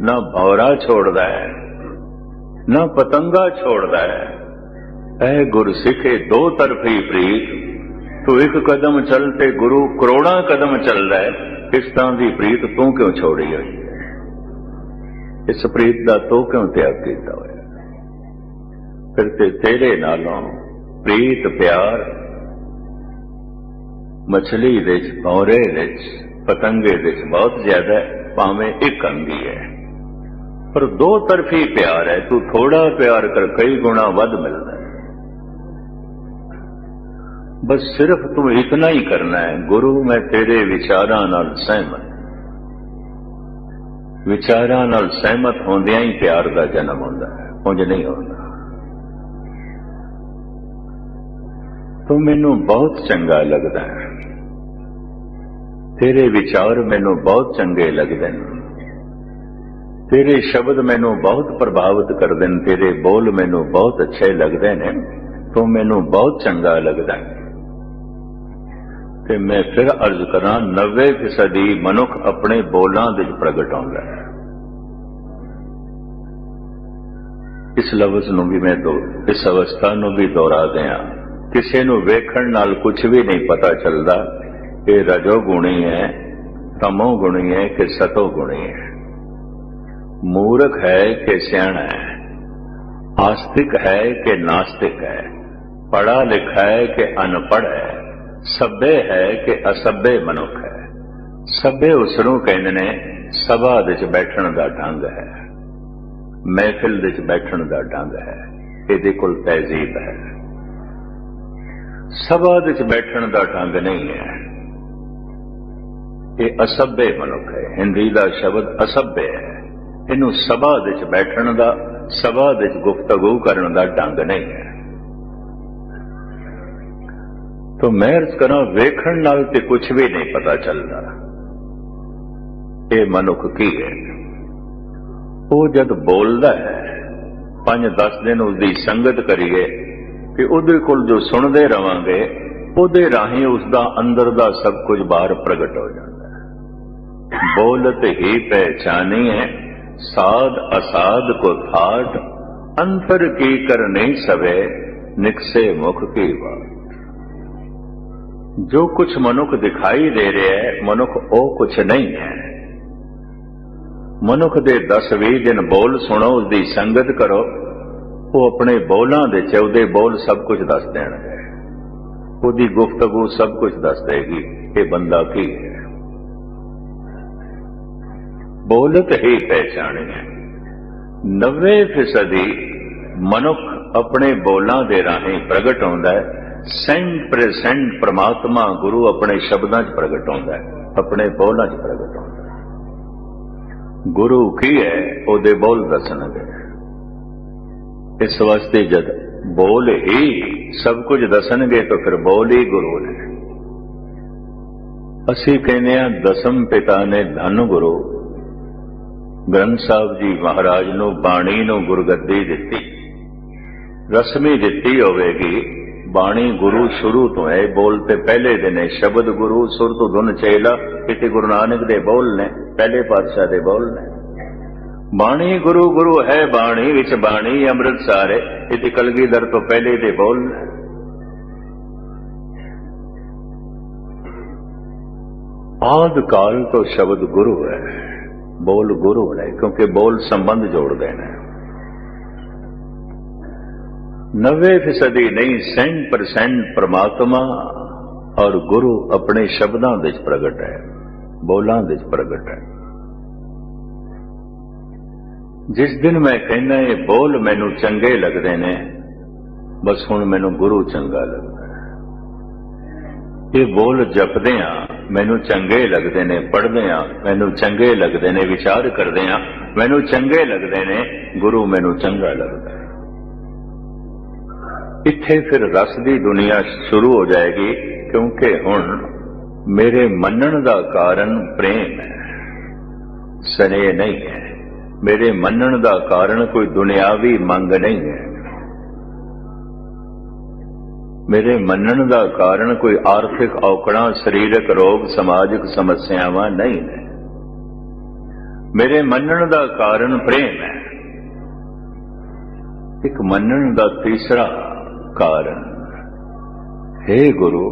Speaker 2: न भौरा छोड़ता है, न पतंगा छोड़ता है। ऐ गुर सिखे दो तरफी प्रीत, तू एक कदम चलते गुरु करोड़ा कदम चल रहा है, इस तरह की प्रीत तू क्यों छोड़ी हुई है, इस प्रीत का तू क्यों त्याग किया होया। फिर ते तेरे नालों प्रीत प्यार मछली विच भौरे विच पतंगे विच बहुत ज्यादा है, भावें एक अंगी है, पर दो तरफी प्यार है। तू थोड़ा प्यार कर कई गुना वध मिलता है। बस सिर्फ तू इतना ही करना है, गुरु मैं तेरे विचारां नाल सहमत। विचारां नाल सहमत होंदियां ही प्यार का जन्म होता है, उंज नहीं होता। तू मैनू बहुत चंगा लगता है, तेरे विचार मैनू बहुत चंगे लगते हैं, तेरे शब्द मैनू बहुत प्रभावित करते हैं, तेरे बोल मैनू बहुत अच्छे लगते हैं, तू मैनू बहुत चंगा लगता है। ते मैं फिर अर्ज करा 90% मनुख अपने बोलों विच प्रगट होंदा है। इस लफ्ज नूं भी मैं इस अवस्था नूं भी दोहरा दिया, किसी नूं वेखण नाल कुछ भी नहीं पता चलता कि रजो गुणी है, तमो गुणी है कि सतो गुणी है, मूर्ख है कि सियाणा है, आस्तिक है कि नास्तिक है, पढ़ा लिखा है कि अनपढ़ है, सभ्य है कि असभ्य मनुख है। सभ्य उसनूं कहंदे ने सभा विच बैठण दा ढंग है, महफिल विच बैठण दा ढंग है, इहदे कोल तहजीब है। सभा विच बैठण दा ढंग नहीं है, ये असभ्य मनुख है। हिंदी का शब्द असभ्य है, इनू सभा विच बैठण दा, सभा विच गुफ्तगू करन दा ढंग नहीं है। तो मैं अर्ज करा वेखण नाल ते कुछ भी नहीं पता चलता ये मनुख की है। वो जब बोलता है 5-10 दिन उसकी संगत करिए कि उहदे कोल जो सुनते रवांगे उहदे राही उसका अंदर का सब कुछ बाहर प्रगट हो जाता है। बोलत ही पहचानी है, साध असाध को ठाठ, अंतर की कर नहीं सवे, निकसे मुख की बात। जो कुछ मनुख दिखाई दे रहा है, मनुख ओ कुछ नहीं है। मनुख दे 10-20 दिन बोल सुनो, उसकी संगत करो, वो अपने बोलों दे चौदे बोल सब कुछ दस देंगे, उसकी गुफ्तगू सब कुछ दस देगी ये बंदा की है। बोलत ही पहचाने है। 90% मनुख अपने बोलों के राहें प्रगट होता है, 100% परमात्मा गुरु अपने शब्दों च प्रगट होता है, अपने बोलों च प्रगट होता है। गुरु की है उहदे बोल दसणगे। इस वास्ते जब बोल ही सब कुछ दसणगे तो फिर बोल ही गुरु ने। असी कहने दसम पिता ने धन गुरु ग्रंथ साहब जी महाराज नूं बाणी नूं गुरगद्दी दिती, रस्मी दिती होवेगी। बाणी गुरु शुरू तो है, बोलते पहले दिन है, शब्द गुरु सुर तो धुन चेला, इति गुरु नानक दे बोल ने, पहले पातशाह दे बोल ने। बाणी गुरु गुरु है बाणी विच बाणी अमृत सारे, इति कलगीधर तो पहले दे बोल ने। आद काल तो शब्द गुरु है, बोल गुरु है, क्योंकि बोल संबंध जोड़ देना है। 90% नहीं 100% परमात्मा और गुरु अपने शब्दों विच प्रगट है, बोलों विच प्रगट है। जिस दिन मैं कहना ये बोल मैनू चंगे लगते ने, बस हुण मैनू गुरु चंगा लगता है। ये बोल जपदे मैनू चंगे लगते ने, पढ़दे मैनू चंगे लगते ने, विचार करदे मैनू चंगे लगते ने, गुरु मैनू चंगा लगता है। इत्थे फिर रस की दुनिया शुरू हो जाएगी, क्योंकि हुण मेरे मनण का कारण प्रेम है, स्नेह नहीं है। मेरे मनण का कारण कोई दुनियावी मंग नहीं है, मेरे मनण का कारण कोई आर्थिक औकड़ा, शरीरक रोग, समाजिक समस्यावां नहीं है। मेरे मनण का कारण प्रेम है। एक मनण का तीसरा कारण, हे गुरु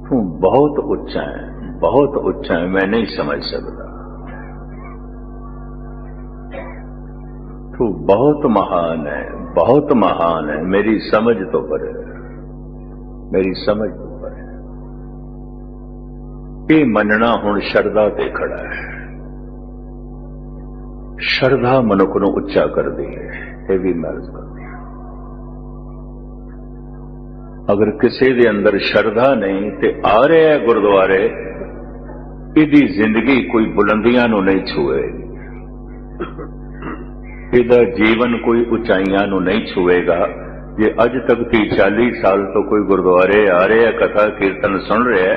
Speaker 2: तू बहुत उच्चा है, बहुत उच्चा है, मैं नहीं समझ सकता। तू बहुत महान है, बहुत महान है, मेरी समझ तो परे, मेरी समझ तो परे। ये मनना हुण शरधा ते खड़ा है। शरधा मनुख नूं उच्चा कर दी है, ये भी मर्ज कर दी। अगर किसी दे अंदर शरधा नहीं ते आ रहा है गुरुद्वारे, इहदी जिंदगी कोई बुलंदियां नूं नहीं छुएगी, इहदा जीवन कोई उचाइयां नूं नहीं छुएगा। जे अज तक 30-40 साल तो कोई गुरुद्वारे आ रहे, कथा कीर्तन सुन रहे है,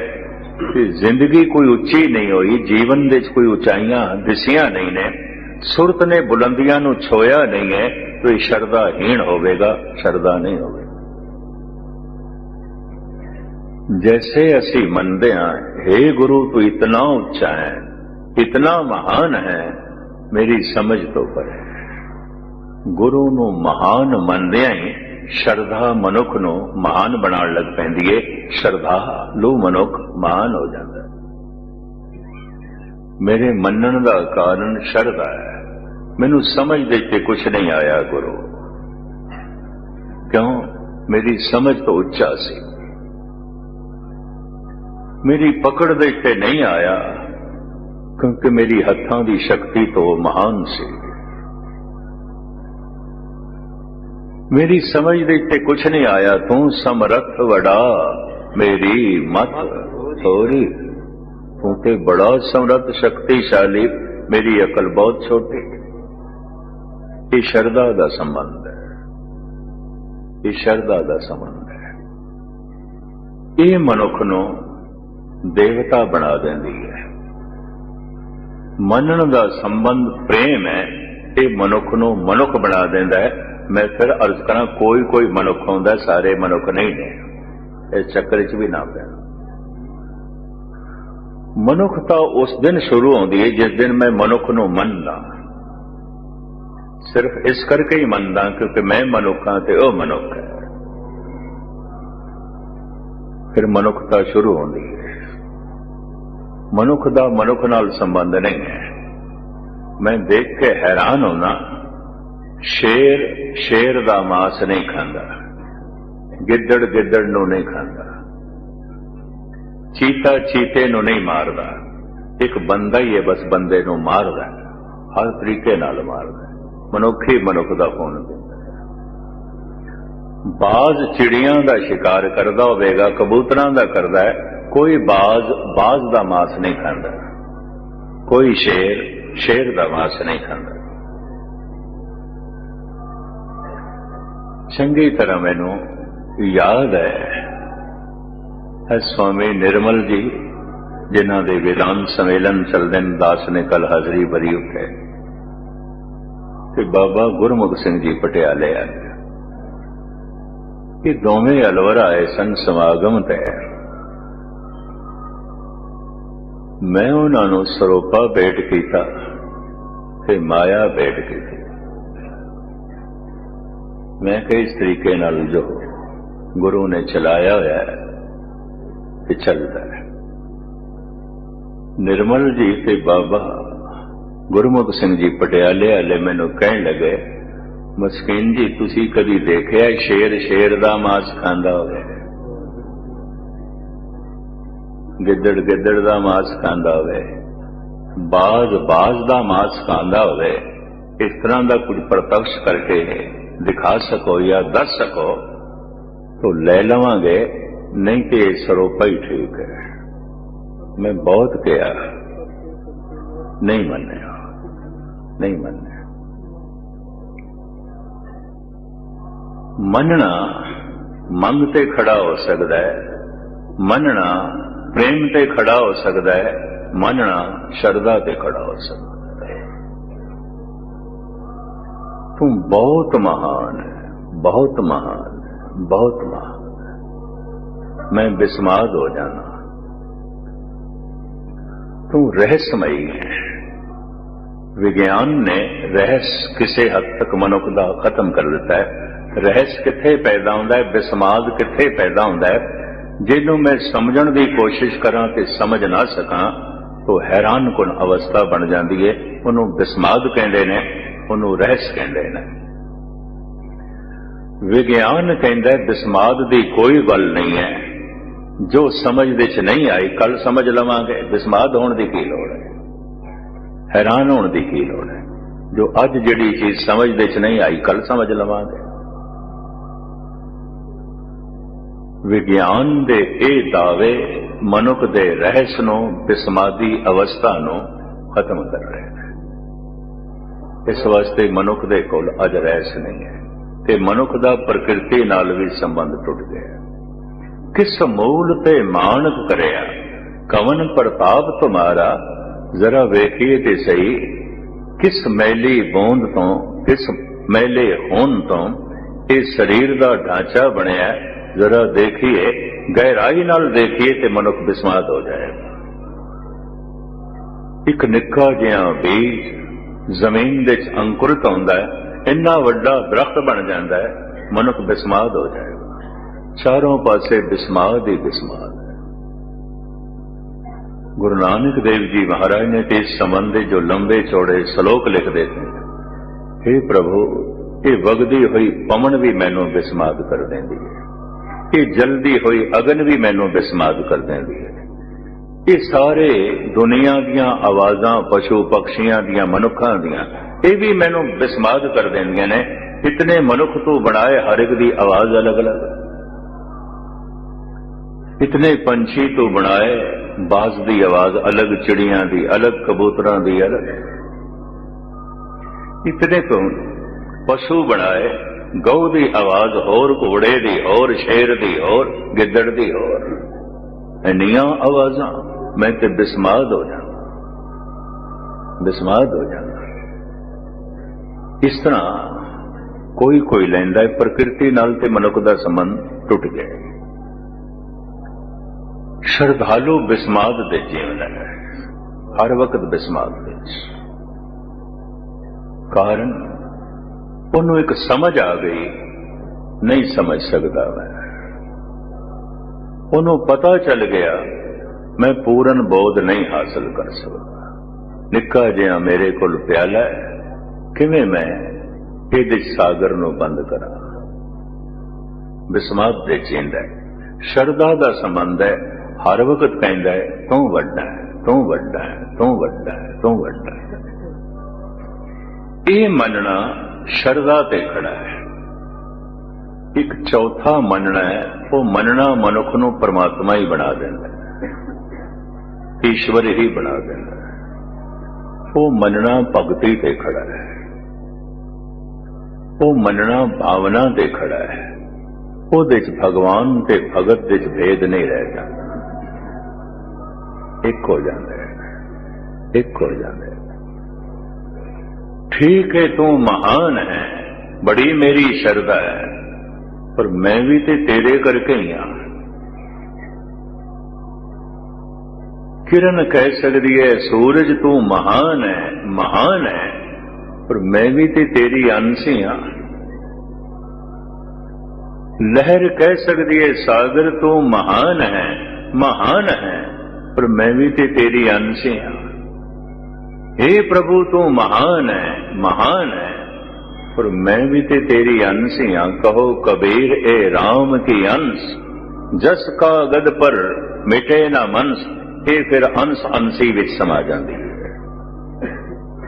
Speaker 2: जिंदगी कोई उच्ची नहीं हुई, जीवन दे कोई उचाइयां दिसियां नहीं ने, सुरत ने बुलंदियां नूं छोया नहीं है, तो ये शरधाहीन होवेगा, शरधा नहीं होवेगा। जैसे असी मनदे हां, हे गुरु तू इतना उच्चा है, इतना महान है, मेरी समझ तो पर है। गुरु नूं महान मनदियां ही शरधा मनुख नूं महान बनाण लग पैंदी है। श्रद्धालु मनुख महान हो जाता है। मेरे मनण का कारण शरधा है। मैनू समझ दे के कुछ नहीं आया गुरु, क्यों? मेरी समझ तो उच्चा सी, मेरी पकड़ दे के नहीं आया, क्योंकि मेरी हत्थां दी शक्ति तो महान सी। मेरी समझ दे के कुछ नहीं आया, तू समर्थ वड़ा मेरी मत थोड़ी। तू ते बड़ा समर्थ शक्तिशाली, मेरी अकल बहुत छोटी। ये शरधा का संबंध है, ये शरधा का संबंध है। ये मनुख नूं देवता बना देंदी है। मनण का संबंध प्रेम है, ये मनुख नूं मनुख बना देंदा है। मैं फिर अर्ज करा, कोई कोई मनुख होंदा, सारे मनुख नहीं ने, इस चक्कर च भी ना पैना। ਮਨੁੱਖਤਾ ਉਸ ਦਿਨ ਸ਼ੁਰੂ ਹੁੰਦੀ ਹੈ ਜਿਸ ਦਿਨ ਮੈਂ ਮਨੁੱਖ ਨੂੰ ਮੰਨਦਾ। ਸਿਰਫ ਇਸ ਕਰਕੇ ਹੀ ਮੰਨਦਾ ਕਿਉਂਕਿ ਮੈਂ ਮਨੁੱਖ ਹਾਂ ਤੇ ਉਹ ਮਨੁੱਖ ਹੈ। ਫਿਰ ਮਨੁੱਖਤਾ ਸ਼ੁਰੂ ਹੁੰਦੀ ਹੈ। ਮਨੁੱਖ ਦਾ ਮਨੁੱਖ ਨਾਲ ਸੰਬੰਧ ਨਹੀਂ ਹੈ। ਮੈਂ ਦੇਖ ਕੇ ਹੈਰਾਨ ਹੋਣਾ, ਸ਼ੇਰ ਸ਼ੇਰ ਦਾ ਮਾਸ ਨਹੀਂ ਖਾਂਦਾ, ਗਿੱਦੜ ਗਿੱਦੜ ਨੂੰ ਨਹੀਂ ਖਾਂਦਾ, ਚੀਤਾ ਚੀਤੇ ਨੂੰ ਨਹੀਂ ਮਾਰਦਾ। ਇੱਕ ਬੰਦਾ ਹੀ ਹੈ ਬਸ ਬੰਦੇ ਨੂੰ ਮਾਰਦਾ, ਹਰ ਤਰੀਕੇ ਨਾਲ ਮਾਰਦਾ। ਮਨੁੱਖ ਹੀ ਮਨੁੱਖ ਦਾ ਖੂਨ ਪੀਂਦਾ। ਬਾਜ਼ ਚਿੜੀਆਂ ਦਾ ਸ਼ਿਕਾਰ ਕਰਦਾ ਹੋਵੇਗਾ, ਕਬੂਤਰਾਂ ਦਾ ਕਰਦਾ ਹੈ, ਕੋਈ ਬਾਜ਼ ਦਾ ਮਾਸ ਨਹੀਂ ਖਾਂਦਾ, ਕੋਈ ਸ਼ੇਰ ਦਾ ਮਾਸ ਨਹੀਂ ਖਾਂਦਾ। ਚੰਗੀ ਤਰ੍ਹਾਂ ਮੈਨੂੰ ਯਾਦ ਹੈ स्वामी निर्मल जी जिन्हों के वेदांत सम्मेलन चलते हैं, दास ने कल हाजरी भरी उठे ते बाबा गुरमुख सिंह जी पटियाले आए। ये दोवें अलवर आए सन समागम ते। मैं उन्होंने सरोपा भेंट किया ते माया भेंट की। मैं इस तरीके नाल जो गुरु ने चलाया होया है चलता है। निर्मल जी ते बाबा गुरमुख सिंह जी पटियाले वाले मैनू कहन लगे, मस्कीन जी तुसी कदी देखिया शेर दा मास खांदा होवे, गिद्दड़ गिद्दड़ दा मास खांदा होवे, बाज दा मास खांदा होवे? इस तरह का कुछ प्रत्यक्ष करके दिखा सको या दस सको तो ले लवांगे, नहीं कि सरोपा ही ठीक है। मैं बहुत कहा, नहीं मन्या। मनना मंग ते खड़ा हो सकता है, मनना प्रेम ते खड़ा हो सकता है, मनना श्रद्धा ते खड़ा हो सकता है। तू बहुत महान है, बहुत महान, बहुत महान। मैं बिस्माद हो जाना। तू रहस्यमयी है। विज्ञान ने रहस्य किसी हद तक मनुख का खत्म कर दिता है। रहस्य किथे पैदा होंदा है, बिस्माद किथे पैदा होंदा है? जिन्हों मैं समझण की कोशिश करा ते समझ ना सका तो हैरान कुन अवस्था बन जाती है। उन्होंने बिस्माद कहते हैं, उन्होंने रहस्य कहते हैं। विज्ञान कहता है बिस्माद की कोई गल नहीं है, जो समझ दे च नहीं आई कल समझ लवांगे। बिस्माद होने की की लोड़ है, हैरान होने की की लोड़ है? जो अज जिहड़ी चीज समझ दे च नहीं आई कल समझ लवांगे। विज्ञान दे ये दावे मनुख दे रहस्य नूं, बिस्मादी अवस्था नूं खत्म कर रहे हैं। इस वास्ते मनुख दे कोल अज रहस्य नहीं है ते मनुख दा प्रकृति नाल भी संबंध टुट गया। किस मूल ते मानक करया, कवन प्रताप तुम्हारा, जरा वेखिए ते सही। किस मैली बूंद तो, किस मैले खून तो ये शरीर का ढांचा बनया, जरा देखिए, गहराई नाल देखिए ते मनुख बिस्माद हो जाए। एक निक्का जिहा बीज जमीन दे च अंकुरित होंदा है, इन्ना वड्डा दरख्त बन जाता है, मनुख बिस्माद हो जाएगा। चारों पासे बिस्माद ही बिस्माद है। गुरु नानक देव जी महाराज ने इस संबंध जो लंबे चौड़े श्लोक लिख देते हैं। हे प्रभु, ये वगदी हुई पवन भी मैनू बिस्माद कर देंदी है, ये जलदी हुई अगन भी मैनू बिस्माद कर देंदी है। ये सारे दुनिया दियां आवाजां, पशु पक्षियां दियां, मनुखां दियां, ये भी मैनू बिस्माद कर देंदियां ने। इतने मनुख तू बनाए, हर एक दी आवाज अलग अलग। इतने पंछी तो बनाए, बाज की आवाज अलग, चिड़ियां की अलग, कबूतरां की अलग। इतने तो पशु बनाए, गौ की आवाज होर, घोड़े की होर, शेर की होर, गिद्दड़ की होर। इन्नियां आवाजां, मैं ते बिस्माद हो जाना, बिस्माद हो जाना। इस तरह कोई कोई लैंदा है, प्रकृति नाल ते मनुख दा संबंध टुट गया। ਸ਼ਰਧਾਲੂ ਬਿਸਮਾਦ ਦੇ ਜੀਵਨ ਹੈ, ਹਰ ਵਕਤ ਬਿਸਮਾਦ ਵਿੱਚ। ਕਾਰਨ ਉਹਨੂੰ ਇੱਕ ਸਮਝ ਆ ਗਈ, ਨਹੀਂ ਸਮਝ ਸਕਦਾ ਮੈਂ। ਉਹਨੂੰ ਪਤਾ ਚੱਲ ਗਿਆ ਮੈਂ ਪੂਰਨ ਬੋਧ ਨਹੀਂ ਹਾਸਲ ਕਰ ਸਕਦਾ। ਨਿੱਕਾ ਜਿਹਾ ਮੇਰੇ ਕੋਲ ਪਿਆਲਾ ਹੈ, ਕਿਵੇਂ ਮੈਂ ਇਹਦੇ ਸਾਗਰ ਨੂੰ ਬੰਦ ਕਰਾਂ। ਬਿਸਮਾਦ ਦੇ ਜੀਂਦਾ ਸ਼ਰਧਾ ਦਾ ਸੰਬੰਧ ਹੈ, ਹਰ ਵਕਤ ਕਹਿੰਦਾ ਹੈ ਤੂੰ ਵੱਡਾ ਹੈ, ਤੂੰ ਵੱਡਾ ਹੈ, ਤੂੰ ਵੱਡਾ ਹੈ, ਤੂੰ ਵੱਡਾ ਹੈ। ਇਹ ਮੰਨਣਾ ਸ਼ਰਧਾ ਤੇ ਖੜਾ ਹੈ। ਇੱਕ ਚੌਥਾ ਮੰਨਣਾ ਹੈ, ਉਹ ਮੰਨਣਾ ਮਨੁੱਖ ਨੂੰ ਪਰਮਾਤਮਾ ਹੀ ਬਣਾ ਦਿੰਦਾ ਹੈ, ਈਸ਼ਵਰ ਹੀ ਬਣਾ ਦਿੰਦਾ ਹੈ। ਉਹ ਮੰਨਣਾ ਭਗਤੀ ਤੇ ਖੜਾ ਹੈ, ਉਹ ਮੰਨਣਾ ਭਾਵਨਾ ਤੇ ਖੜਾ ਹੈ। ਉਹਦੇ ਚ ਭਗਵਾਨ ਤੇ ਭਗਤ ਦੇ ਚ ਭੇਦ ਨਹੀਂ ਰਹਿ ਜਾਂਦਾ, ਇੱਕ ਹੋ ਜਾਂਦਾ ਹੈ, ਇੱਕ ਹੋ ਜਾਂਦਾ ਹੈ। ਠੀਕ ਹੈ ਤੂੰ ਮਹਾਨ ਹੈ, ਬੜੀ ਮੇਰੀ ਸ਼ਰਧਾ ਹੈ, ਪਰ ਮੈਂ ਵੀ ਤੇ ਤੇਰੇ ਕਰਕੇ ਹੀ ਹਾਂ। ਕਿਰਨ ਕਹਿ ਸਕਦੀ ਹੈ ਸੂਰਜ ਤੂੰ ਮਹਾਨ ਹੈ, ਮਹਾਨ ਹੈ, ਪਰ ਮੈਂ ਵੀ ਤੇ ਤੇਰੀ ਅੰਸ਼ ਹੀ ਹਾਂ। ਲਹਿਰ ਕਹਿ ਸਕਦੀ ਹੈ ਸਾਗਰ ਤੂੰ ਮਹਾਨ ਹੈ, ਮਹਾਨ ਹੈ, ਪਰ ਮੈਂ ਵੀ ਤੇ ਤੇਰੀ ਅੰਸ਼ ਹੀ ਹਾਂ। हे प्रभु तू महान है, महान है, पर मैं भी ते तेरी अंश ही हां। कहो कबीर ए राम की अंश, जस का गद पर मिटे ना मनस। ये फिर अंश अंशी विच समा जाती है,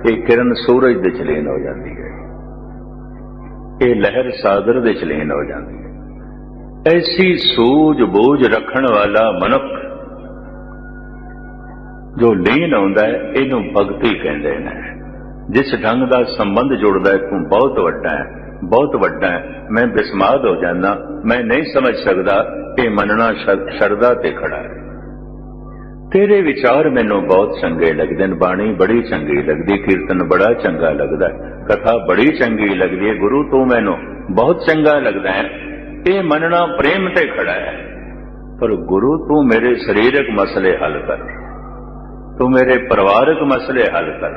Speaker 2: ये किरण सूरज दे च लीन हो जाती है, ये लहर सागर दे च लीन हो जाती है। ऐसी सूझ बूझ रखण वाला मनुख जो लीन आउंदा है, इनू भगती कहते हैं। जिस ढंग का संबंध जुड़ता है तू बहुत वड्डा है, बहुत वड्डा है, मैं बिस्माद हो जाना, मैं नहीं समझ सकता, ये मनना शरदा ते खड़ा है। तेरे विचार मैनू बहुत चंगे लगते हैं, बाणी बड़ी चंगी लगती, कीर्तन बड़ा चंगा लगता है, कथा बड़ी चंगी लगती है, गुरु तू मैनू बहुत चंगा लगता है। ये मनना प्रेम ते खड़ा है। पर गुरु तू मेरे शरीरक मसले हल कर, तू मेरे परिवारक मसले हल कर,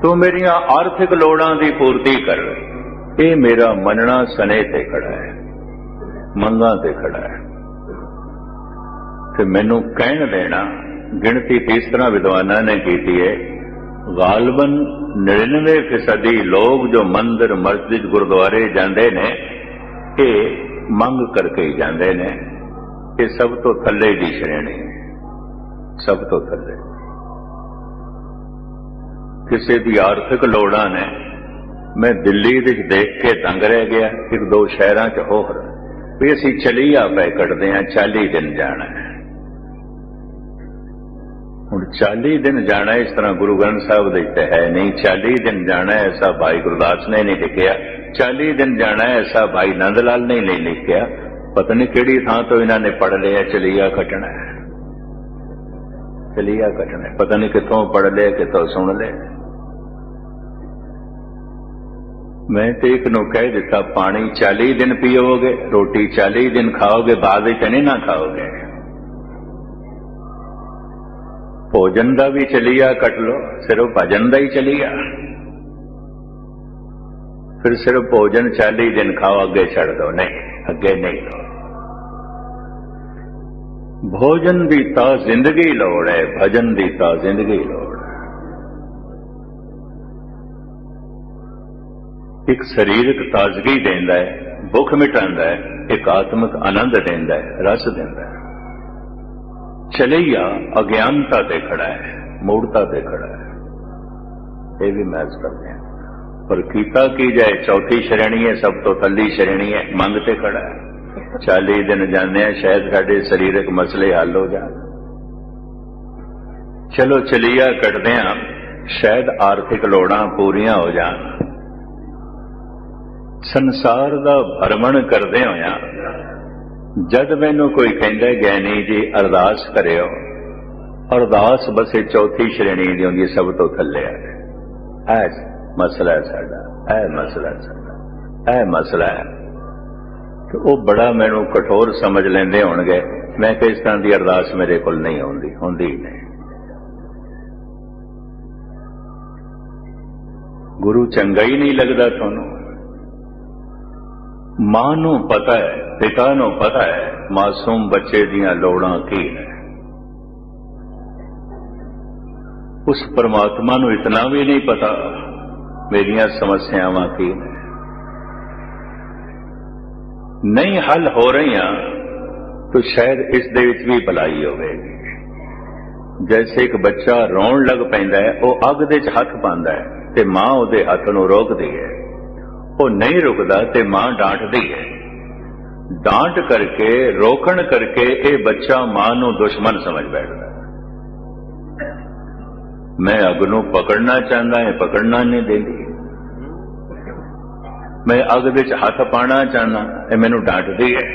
Speaker 2: तू मेरिया आर्थिक लोड़ां दी पूर्ति कर। ये मेरा मनना सने ते खड़ा है, मंगा ते खड़ा है। ते मैनू कहण देना, गिणती 30 तरह विद्वाना ने की है, गालबन 99% लोग जो मंदिर मस्जिद गुरुद्वारे जाते ने, ये मंग करके ही जाते ने। ये सब तो थल्ले दी श्रेणी, सब तो थले। किसी दी आर्थिक लोड़ां ने, मैं दिल्ली विच देख के दंग रह गया, एक दो शहरां च होर भी असीं चलीआ पै कटदे हां, 40 दिन जाना है। हुण 40 दिन जाना इस तरह गुरु ग्रंथ साहिब दे ते है नहीं। 40 दिन जाना ऐसा भाई गुरदास ने नहीं लिखिया, 40 दिन जाना ऐसा भाई नंद लाल ने नहीं लिखिया। पता नहीं किहड़ी थां तो इन्हां ने पढ़ लिया चलीआ कटना है, चलिया कटना, पता नहीं कितों पढ़ ले, कितों सुन ले। मैं तो एक नू कह दिता, पानी 40 दिन पियोगे, रोटी 40 दिन खाओगे, बाद नहीं ना खाओगे। भोजन का भी चलिया कट लो, सिर्फ भजन का ही चलिया। फिर सिर्फ भोजन 40 दिन खाओ, अगे छड़ दो, नहीं अगे नहीं लो। भोजन दी ता जिंदगी लोड़ है, भजन दी ता जिंदगी लोड़ है। एक शरीरक ताजगी देंदा है, भुख मिटांदा है, एक आत्मिक आनंद देंदा है, रस देंदा है। चलैया अज्ञानता ते खड़ा है, मूढ़ता ते खड़ा है, ये भी महज करते हैं। पर कीता की जाए, चौथी श्रेणी है, सब तो थल्ली श्रेणी है, मंग ते खड़ा है। 40 दिन जाने शायद साडे शरीरक मसले हल हो जाए। चलो चलिया कटदे हां, शायद आर्थिक लोड़ां पूरियां हो जान। संसार दा भरमण करदे होया जद मैनू कोई कहंदा ज्ञानी जी अरदास करियो, अरदास बस चौथी श्रेणी दी हुंदी, सब तो थल्ले है। ऐ मसला है साडा, ऐ मसला है साडा, ऐ मसला है। तो वो बड़ा मैनू कठोर समझ लेंदे होणगे, मैं कि इस तरह की अरदास मेरे को नहीं आउंदी, होंदी ही नहीं। गुरु चंगा ही नहीं लगता थानू। मां नू पता है, पिता नू पता है मासूम बच्चे दियां लोड़ां की है। उस परमात्मा नू इतना भी नहीं पता मेरियां समस्यावां की ने, नहीं हल हो रही, तो शायद इस दे विच भी भलाई होवेगी। जैसे एक बच्चा रोण लग पैंदा है, वो अग दे च हथ पांदा है ते मां उहदे हथ नूं रोकदी है, वो नहीं रुकदा ते मां डांटदी है। डांट करके रोकण करके ये बच्चा मां नूं दुश्मन समझ बैठदा। मैं अग नूं पकड़ना चाहता है, पकड़ना नहीं देंदी। मैं अग दे च हथ पाना चाहना, ये मैनूं डांटदी है।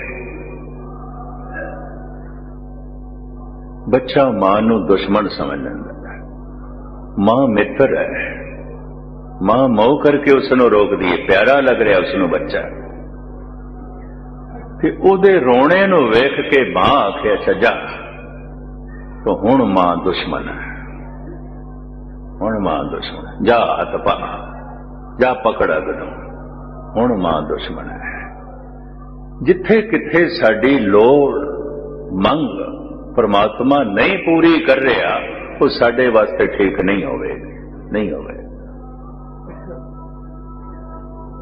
Speaker 2: बच्चा मां नूं दुश्मन समझ लैंदा है। मां मित्र है, मां मोह करके उसनूं रोकदी है, प्यारा लग रहा उसनूं बच्चा, ते उहदे रोणे नूं वेख के मां आखे अच्छा जा, तो हुण मां दुश्मन है, हुण मां दुश्मन है, जा हथ पा, जा पकड़ अग नूं, हुण मां दुश्मन है। जिथे किथे साडी लोड़ मंग परमात्मा नहीं पूरी कर रहा, वो साडे वास्ते ठीक नहीं होवेगी, नहीं होवे।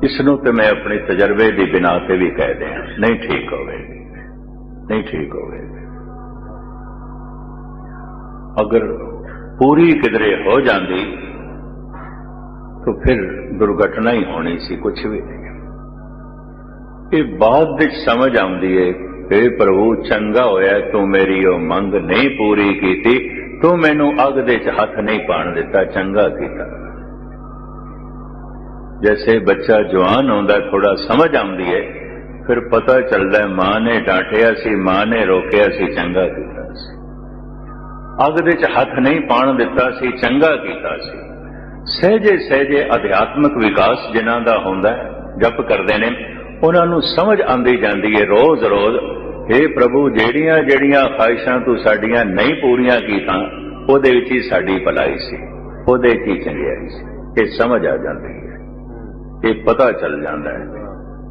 Speaker 2: इसनूं ते मैं अपने तजर्बे की बिना ते भी कह दिया, नहीं ठीक होवेगी, नहीं ठीक होवेगी। अगर पूरी किधरे हो जाती तो फिर दुर्घटना ही होनी सी, कुछ भी नहीं। ये बाद विच समझ आउंदी है, हे प्रभु चंगा होया तू मेरी ओ मंग नहीं पूरी की, तू मैनू अग दे च हथ नहीं पाण दिता, चंगा कीता। जैसे बच्चा जवान होंदा थोड़ा समझ आउंदी है, फिर पता चलता है मां ने डांटिया सी, मां ने रोकिया सी, चंगा कीता सी। अग दे च हथ नहीं पाण दिता सी, चंगा कीता सी। सहजे सहजे अध्यात्मक विकास जिन्हां दा हुंदा है, जप करदे ने, उन्हां नूं समझ आंदी जांदी है रोज रोज, हे प्रभु जेड़ियां जेड़ियां ख्वाहिशां तू साडियां नहीं पूरियां कीतां, ओहदे विच ही साडी भलाई सी, ओहदे च ही चंगियाई सी। ये समझ आ जाती है, ये पता चल जाता है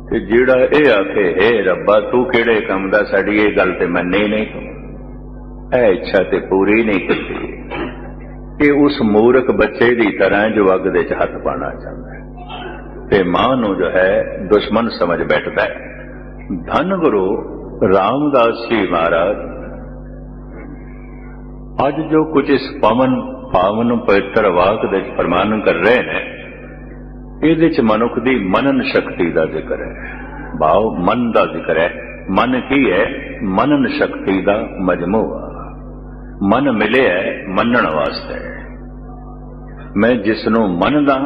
Speaker 2: कि जेड़ा ये आखे हे रब्बा तू किहड़े काम दा साडी ये गल ते मन्नी नहीं, ऐ इच्छा ते पूरी नहीं की। ये उस मूर्ख बच्चे की तरह जो अग दे च हथ पाना चाहता है ते मां नूं जो है दुश्मन समझ बैठता है। धन गुरु रामदास जी महाराज आज जो कुछ इस पावन पवित्र वाक दे फरमान कर रहे हैं, ਇਹਦੇ ਚ मनुख की मनन शक्ति का जिक्र है, भाव मन का जिक्र है। मन की है? मनन शक्ति का मजमूआ। मन मिले है मनन वास्ते। मैं जिसनों मनदा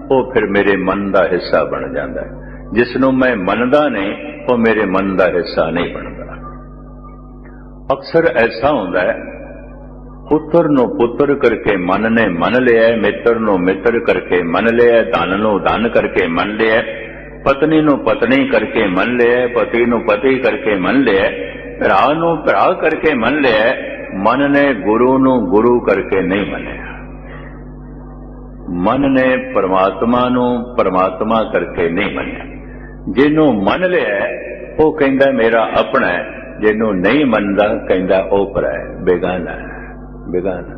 Speaker 2: वो फिर मेरे मन का हिस्सा बन जाता है, जिसनों मैं मनदा नहीं वो मेरे मन का हिस्सा नहीं बनता। अक्सर ऐसा होता है, पुत्र नो पुत्र करके मन ने मन लिया, मित्र नो मित्र करके मन लिया, धन नो धन करके मन लिया, पत्नी नो पत्नी करके मन लिया, पति नो पति करके मन लिया, भरा नो भरा करके मन लिया। मन ने गुरु नो गुरु करके नहीं मनिया। मन ने परमात्मा नो परमात्मा करके नहीं मनिया। जिन्हों मन लिया वो कहता मेरा अपना है, जिन्हों नहीं मनता कहता ओ परा है, बेगाना है, बेगाना।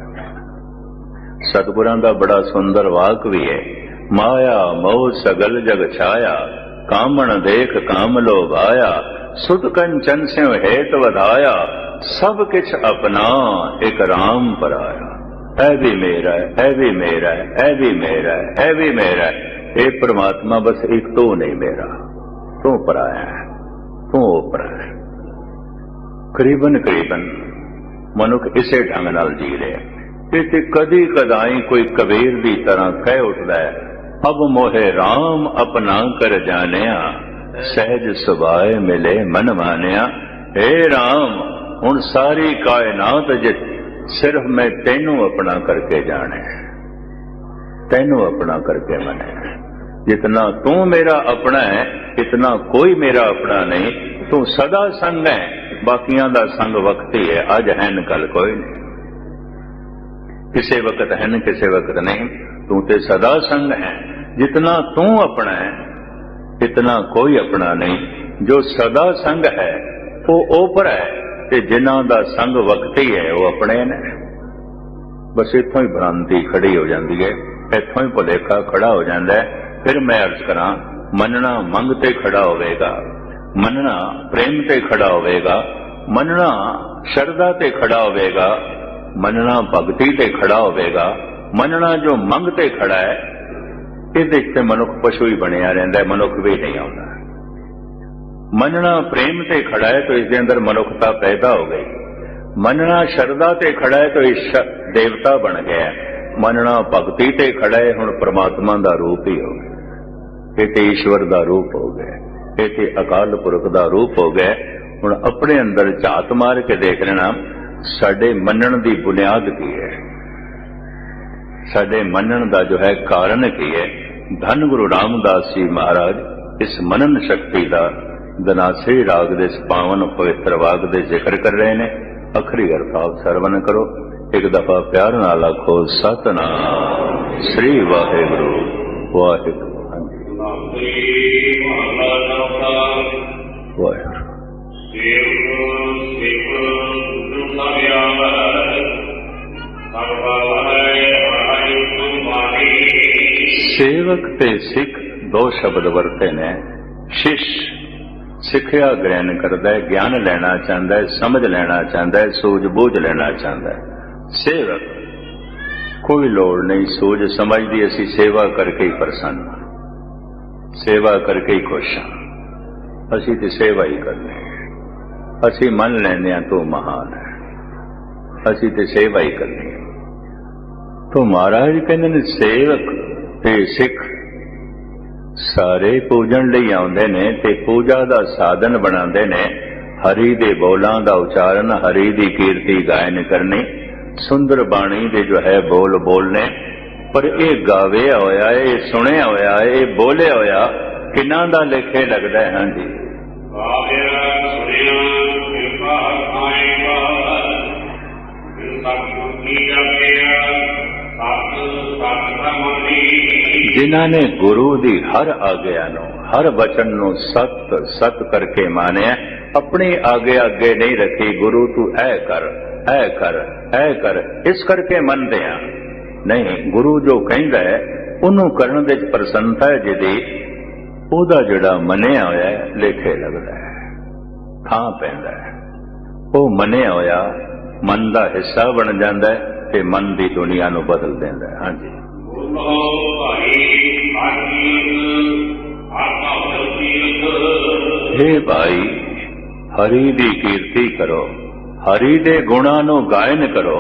Speaker 2: सतगुरां दा बड़ा सुंदर वाक भी है, माया मोह सगल जग छाया, कामण देख काम लोभाया, सुत कंचन से हेत वधाया, सब किछ अपना एक राम पराया। ऐ भी मेरा है, ऐ भी मेरा है, ऐ भी मेरा है, ऐ भी मेरा है। हे परमात्मा बस एक तो नहीं मेरा, तू पराया है, तू ओपरा है। करीबन करीबन मनुख इसे ढंग नाल जी रहे। इसे कदी कदाई कोई कबीर दी तरह कह उठदा है, अब मोहे राम अपना कर जानिया, सहज सुभाए मिले मन मानिया। हे राम हुण सारी कायनात जित सिर्फ मैं तेनू अपना करके जाने, तेनू अपना करके मने। जितना तू मेरा अपना है इतना कोई मेरा अपना नहीं। तू सदा संग है, बाकियां दा संग वक्ती है, अज हैन कल कोई नहीं, किसे वक्त हैन किसे वक्त नहीं, तू ते सदा संग है, जितना तू अपना है इतना कोई अपना नहीं, जो सदा संग है वो ओपर है, ते जिन्हां दा संग वक्ती है वो अपने ने। बस इत्थों ही भ्रांति खड़ी हो जाती है, इत्थों ही भुलेखा खड़ा हो जाता है। फिर मैं अर्ज करा, मनना मंग ते खड़ा होवेगा, मनना प्रेम ते खड़ा होवेगा, मनना शरदा ते खड़ा होवेगा, मनना भगती ते खड़ा होवेगा, मनना जो मंग ते खड़ा है ये मनुख पशु ही बनया रहिंदा है, मनुख भी नहीं आता। मनना प्रेम ते खड़ा है तो इसके अंदर मनुखता पैदा हो गई, मनना शरदा ते खड़ा है तो इस देवता बन गया, मनना भगती ते खड़ा है हुण परमात्मा दा रूप ही हो गया, ये ते ईश्वर दा रूप हो गया, ये ते अकाल पुरख दा रूप हो गया। हुण अपने अंदर झात मार के देख लेना साडे मनण दी बुनियाद की है, साडे मनण दा जो है कारण की है। धन गुरु रामदास जी महाराज इस मनन शक्ति का दनासरी राग दे पावन पवित्र वाग दे जिक्र कर रहे ने। अखरी अर्थात सरवण करो, एक दफा प्यार नाल आखो सतनाम श्री वाहिगुरु वाहिगुरु। सेवक ते सिख दो शब्द वरते ने। शिष्य सिखिया ग्रहण करता है, ज्ञान लेना चाहता है, समझ लेना चाहता है, सूझबूझ लेना चाहता है। सेवक कोई लोड़ नहीं, सूझ समझ दी, असी सेवा करके ही प्रसन्न, सेवा करके ही खुश हाँ, असी तो सेवा ही करने, असी मन लेने तू महान है, असी तो सेवा ही करनी। तो महाराज कहते ने सेवक ते सिख सारे पूजन लई आउंदे ने ते पूजा दा साधन बनांदे ने। हरि दे बोलां दा उचारण, हरि दी कीर्ति गायन करनी, सुंदर बाणी दे जो है बोल बोलने। पर ये गावे होया, ये सुने होया, ये बोले होया किन्हां दा लेखे लगदा है? हाँ जी, जिन्हां ने गुरु दी हर आज्ञा नो, हर वचन नो सत सत करके मानिया, अपनी आगे आगे नहीं रखी, गुरु तू ऐ कर ऐ कर ऐ कर इस करके मनदे आ नहीं। गुरु जो कहंदा है उन्हों करन दे प्रसन्नता है, जिहदी ओदा जिहड़ा मनिया होया लेखे लगदा है, थां पैंदा है। वो मनिया होया मन दा हिस्सा बन जांदा है ते मन दी दुनिया नूं बदल देंदा है। हाँ जी, हे भाई हरि दी कीर्ति करो, हरि दे गुणां नूं गायन करो।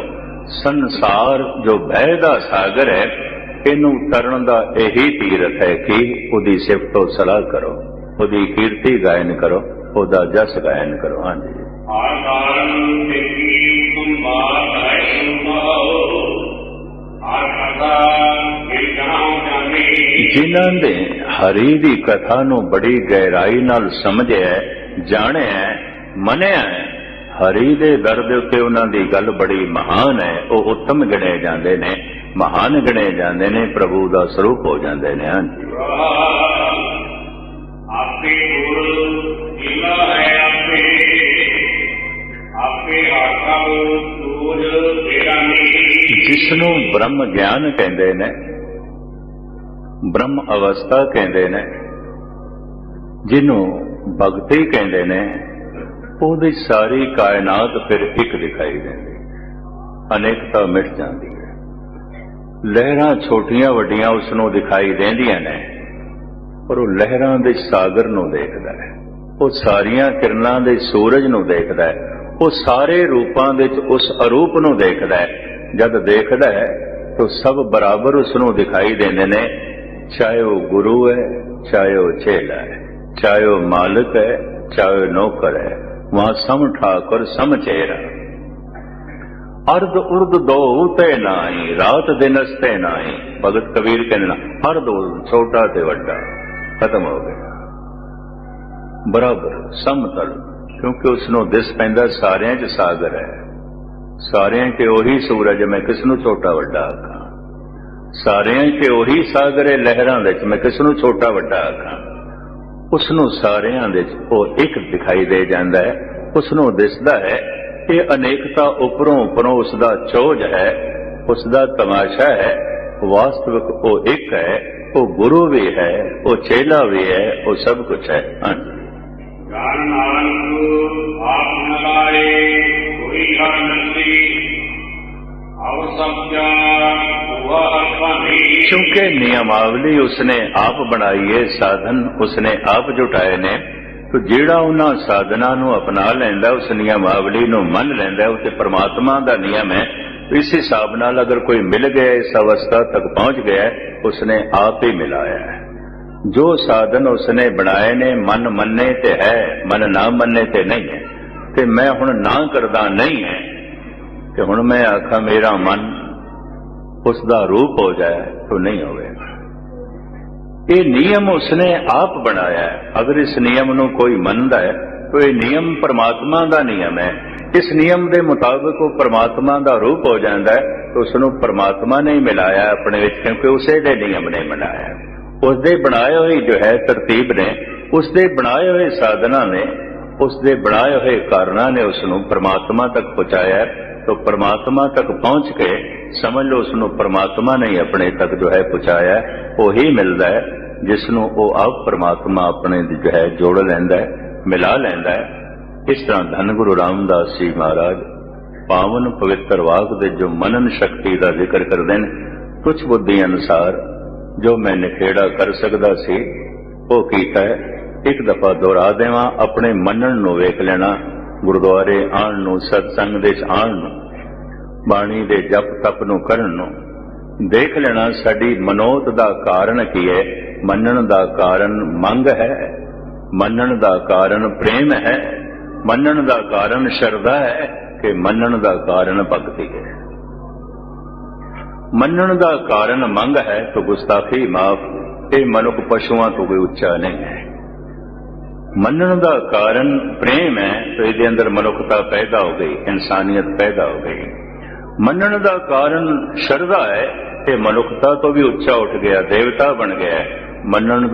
Speaker 2: संसार जो भय दा सागर है, इनू तरन दा यही तीरथ है कि उदी सिफतो सलाह करो, उदी कीर्ति गायन करो, उदा जस गायन करो। हाँ जी, जिन्हां दे हरि दी कथा नूं बड़ी गहराई नाल समझिया, जाणिया, मनिया, हरि दे दर दे उत्ते उन्हां दी गल बड़ी महान है, वो उत्तम गिणे जांदे ने, महान गिणे जांदे ने, प्रभु दा स्वरूप हो जांदे ने। हाँ जी, आपे गुरु जिला है, आपे हाथा सूरज तेरा नहीं, जिसनों ब्रह्म ज्ञान कहंदे ने, ब्रह्म अवस्था कहंदे ने, जिन्हों भगती कहंदे ने, ओदी सारी कायनात फिर एक दिखाई देंदी, अनेकता मिट जाती है। लहरां छोटियां वड्डियां उसनों दिखाई देंदियां ने, पर वो लहरां दे सागर नूं देखदा है, वो सारियां किरणां दे सूरज नूं देखदा है, वो सारे रूपां दे उस अरूप नूं देखदा है। जद देखदा है तो सब बराबर उसनों दिखाई देंदे ने, चाहे वो गुरु है, चाहे वो चेला है, चाहे वो मालिक है, चाहे वो नौकर है, वहां सम ठाकुर सम चेहरा। अर्ध उर्द दो उते नाई, रात दिनस्ते नाई। भगत कबीर कहना अर्ध उर्द छोटा ते वड्डा खत्म हो गया, बराबर समतल क्योंकि उसनों दिस पैंदा सारिਆਂ 'ਚ सागर है, सारिਆਂ 'ਚ ਉਹੀ सूरज मैं किस नूं छोटा वड्डा आखां, सारिਆਂ 'ਚ ਉਹੀ सागर है लहरां दे 'ਚ मैं किस नूं छोटा वड्डा आखां। उसनों सारिਆਂ ਦੇ 'ਚ ਉਹ ਇੱਕ दिखाई दे जांदा है, उसनों दिसदा है कि अनेकता उपरों उपरों उसका चोज है, उसका तमाशा है। वास्तविक वो एक है, वो गुरु भी है, वो चेला भी है, वो सब कुछ है।
Speaker 1: ज्ञान नानक आप न लाए कोई हर नसी, अब सब जान हुआ अर्थानी।
Speaker 2: क्योंकि नियमावली उसने आप बनाई है, साधन उसने आप जुटाए ने, तो जेड़ा उन्हां साधना नूं अपना लैंदा, उस नियमावली नूं मन लैंदा, उस परमात्मा दा नियम है। इस हिसाब नाल अगर कोई मिल गया, इस अवस्था तक पहुंच गया, उसने आप ही मिलाया है। जो साधन उसने बनाए ने मन मन्ने ते है, मन ना मन्ने ते नहीं है। ते मैं हुण ना करदा नहीं है कि हुण मैं आखा मेरा मन उसका रूप हो जाए तो नहीं होगा। ये नियम उसने आप बनाया है। अगर इस नियम नूं कोई मनदा है तो ये नियम परमात्मा का नियम है। इस नियम के मुताबिक वो परमात्मा का रूप हो जाता है, तो उसनूं परमात्मा ने ही मिलाया अपने विच, क्योंकि उसे दे नियम ने बनाया। उसके बनाए हुए जो है तरतीब ने, उसके बनाए हुए साधना ने, उसके बनाए हुए कारणा ने उसनूं परमात्मा तक पहुंचाया। तो परमात्मा तक पहुंच के समझ लो उसनूं परमात्मा ने ही अपने तक जो है पहुंचाया। वही मिलता है जिसनों वो आप परमात्मा अपने जो है जोड़ लैंदा है, मिला लैंदा है। इस तरह धन गुरु रामदास जी महाराज पावन पवित्र वाक दे जो मनन शक्ति का जिक्र करते हैं, कुछ बुद्धि अनुसार जो मैं निखेड़ा कर सकता सी वो कीता है। एक दफा दोहरा देवां, अपने मनन नूं वेख लेना, गुरुद्वारे आण नूं, सत्संग दे आण नूं, बाणी दे जप तप नूं करन नूं देख लेना। साडी मनोत दा कारण की है? मनन दा कारण मंग है, मनन दा कारण प्रेम है, मनन दा कारण श्रद्धा है, कि मनन दा कारण भक्ति है। मनन दा कारण मंग है तो गुस्ताखी माफ, ये मनुख पशुओं तो कोई उच्चा नहीं है। मनन दा कारण प्रेम है तो ये अंदर मनुखता पैदा हो गई, इंसानियत पैदा हो गई। मनन दा कारण श्रद्धा है, ये मनुखता तो भी उच्चा उठ गया, देवता बन गया। मनन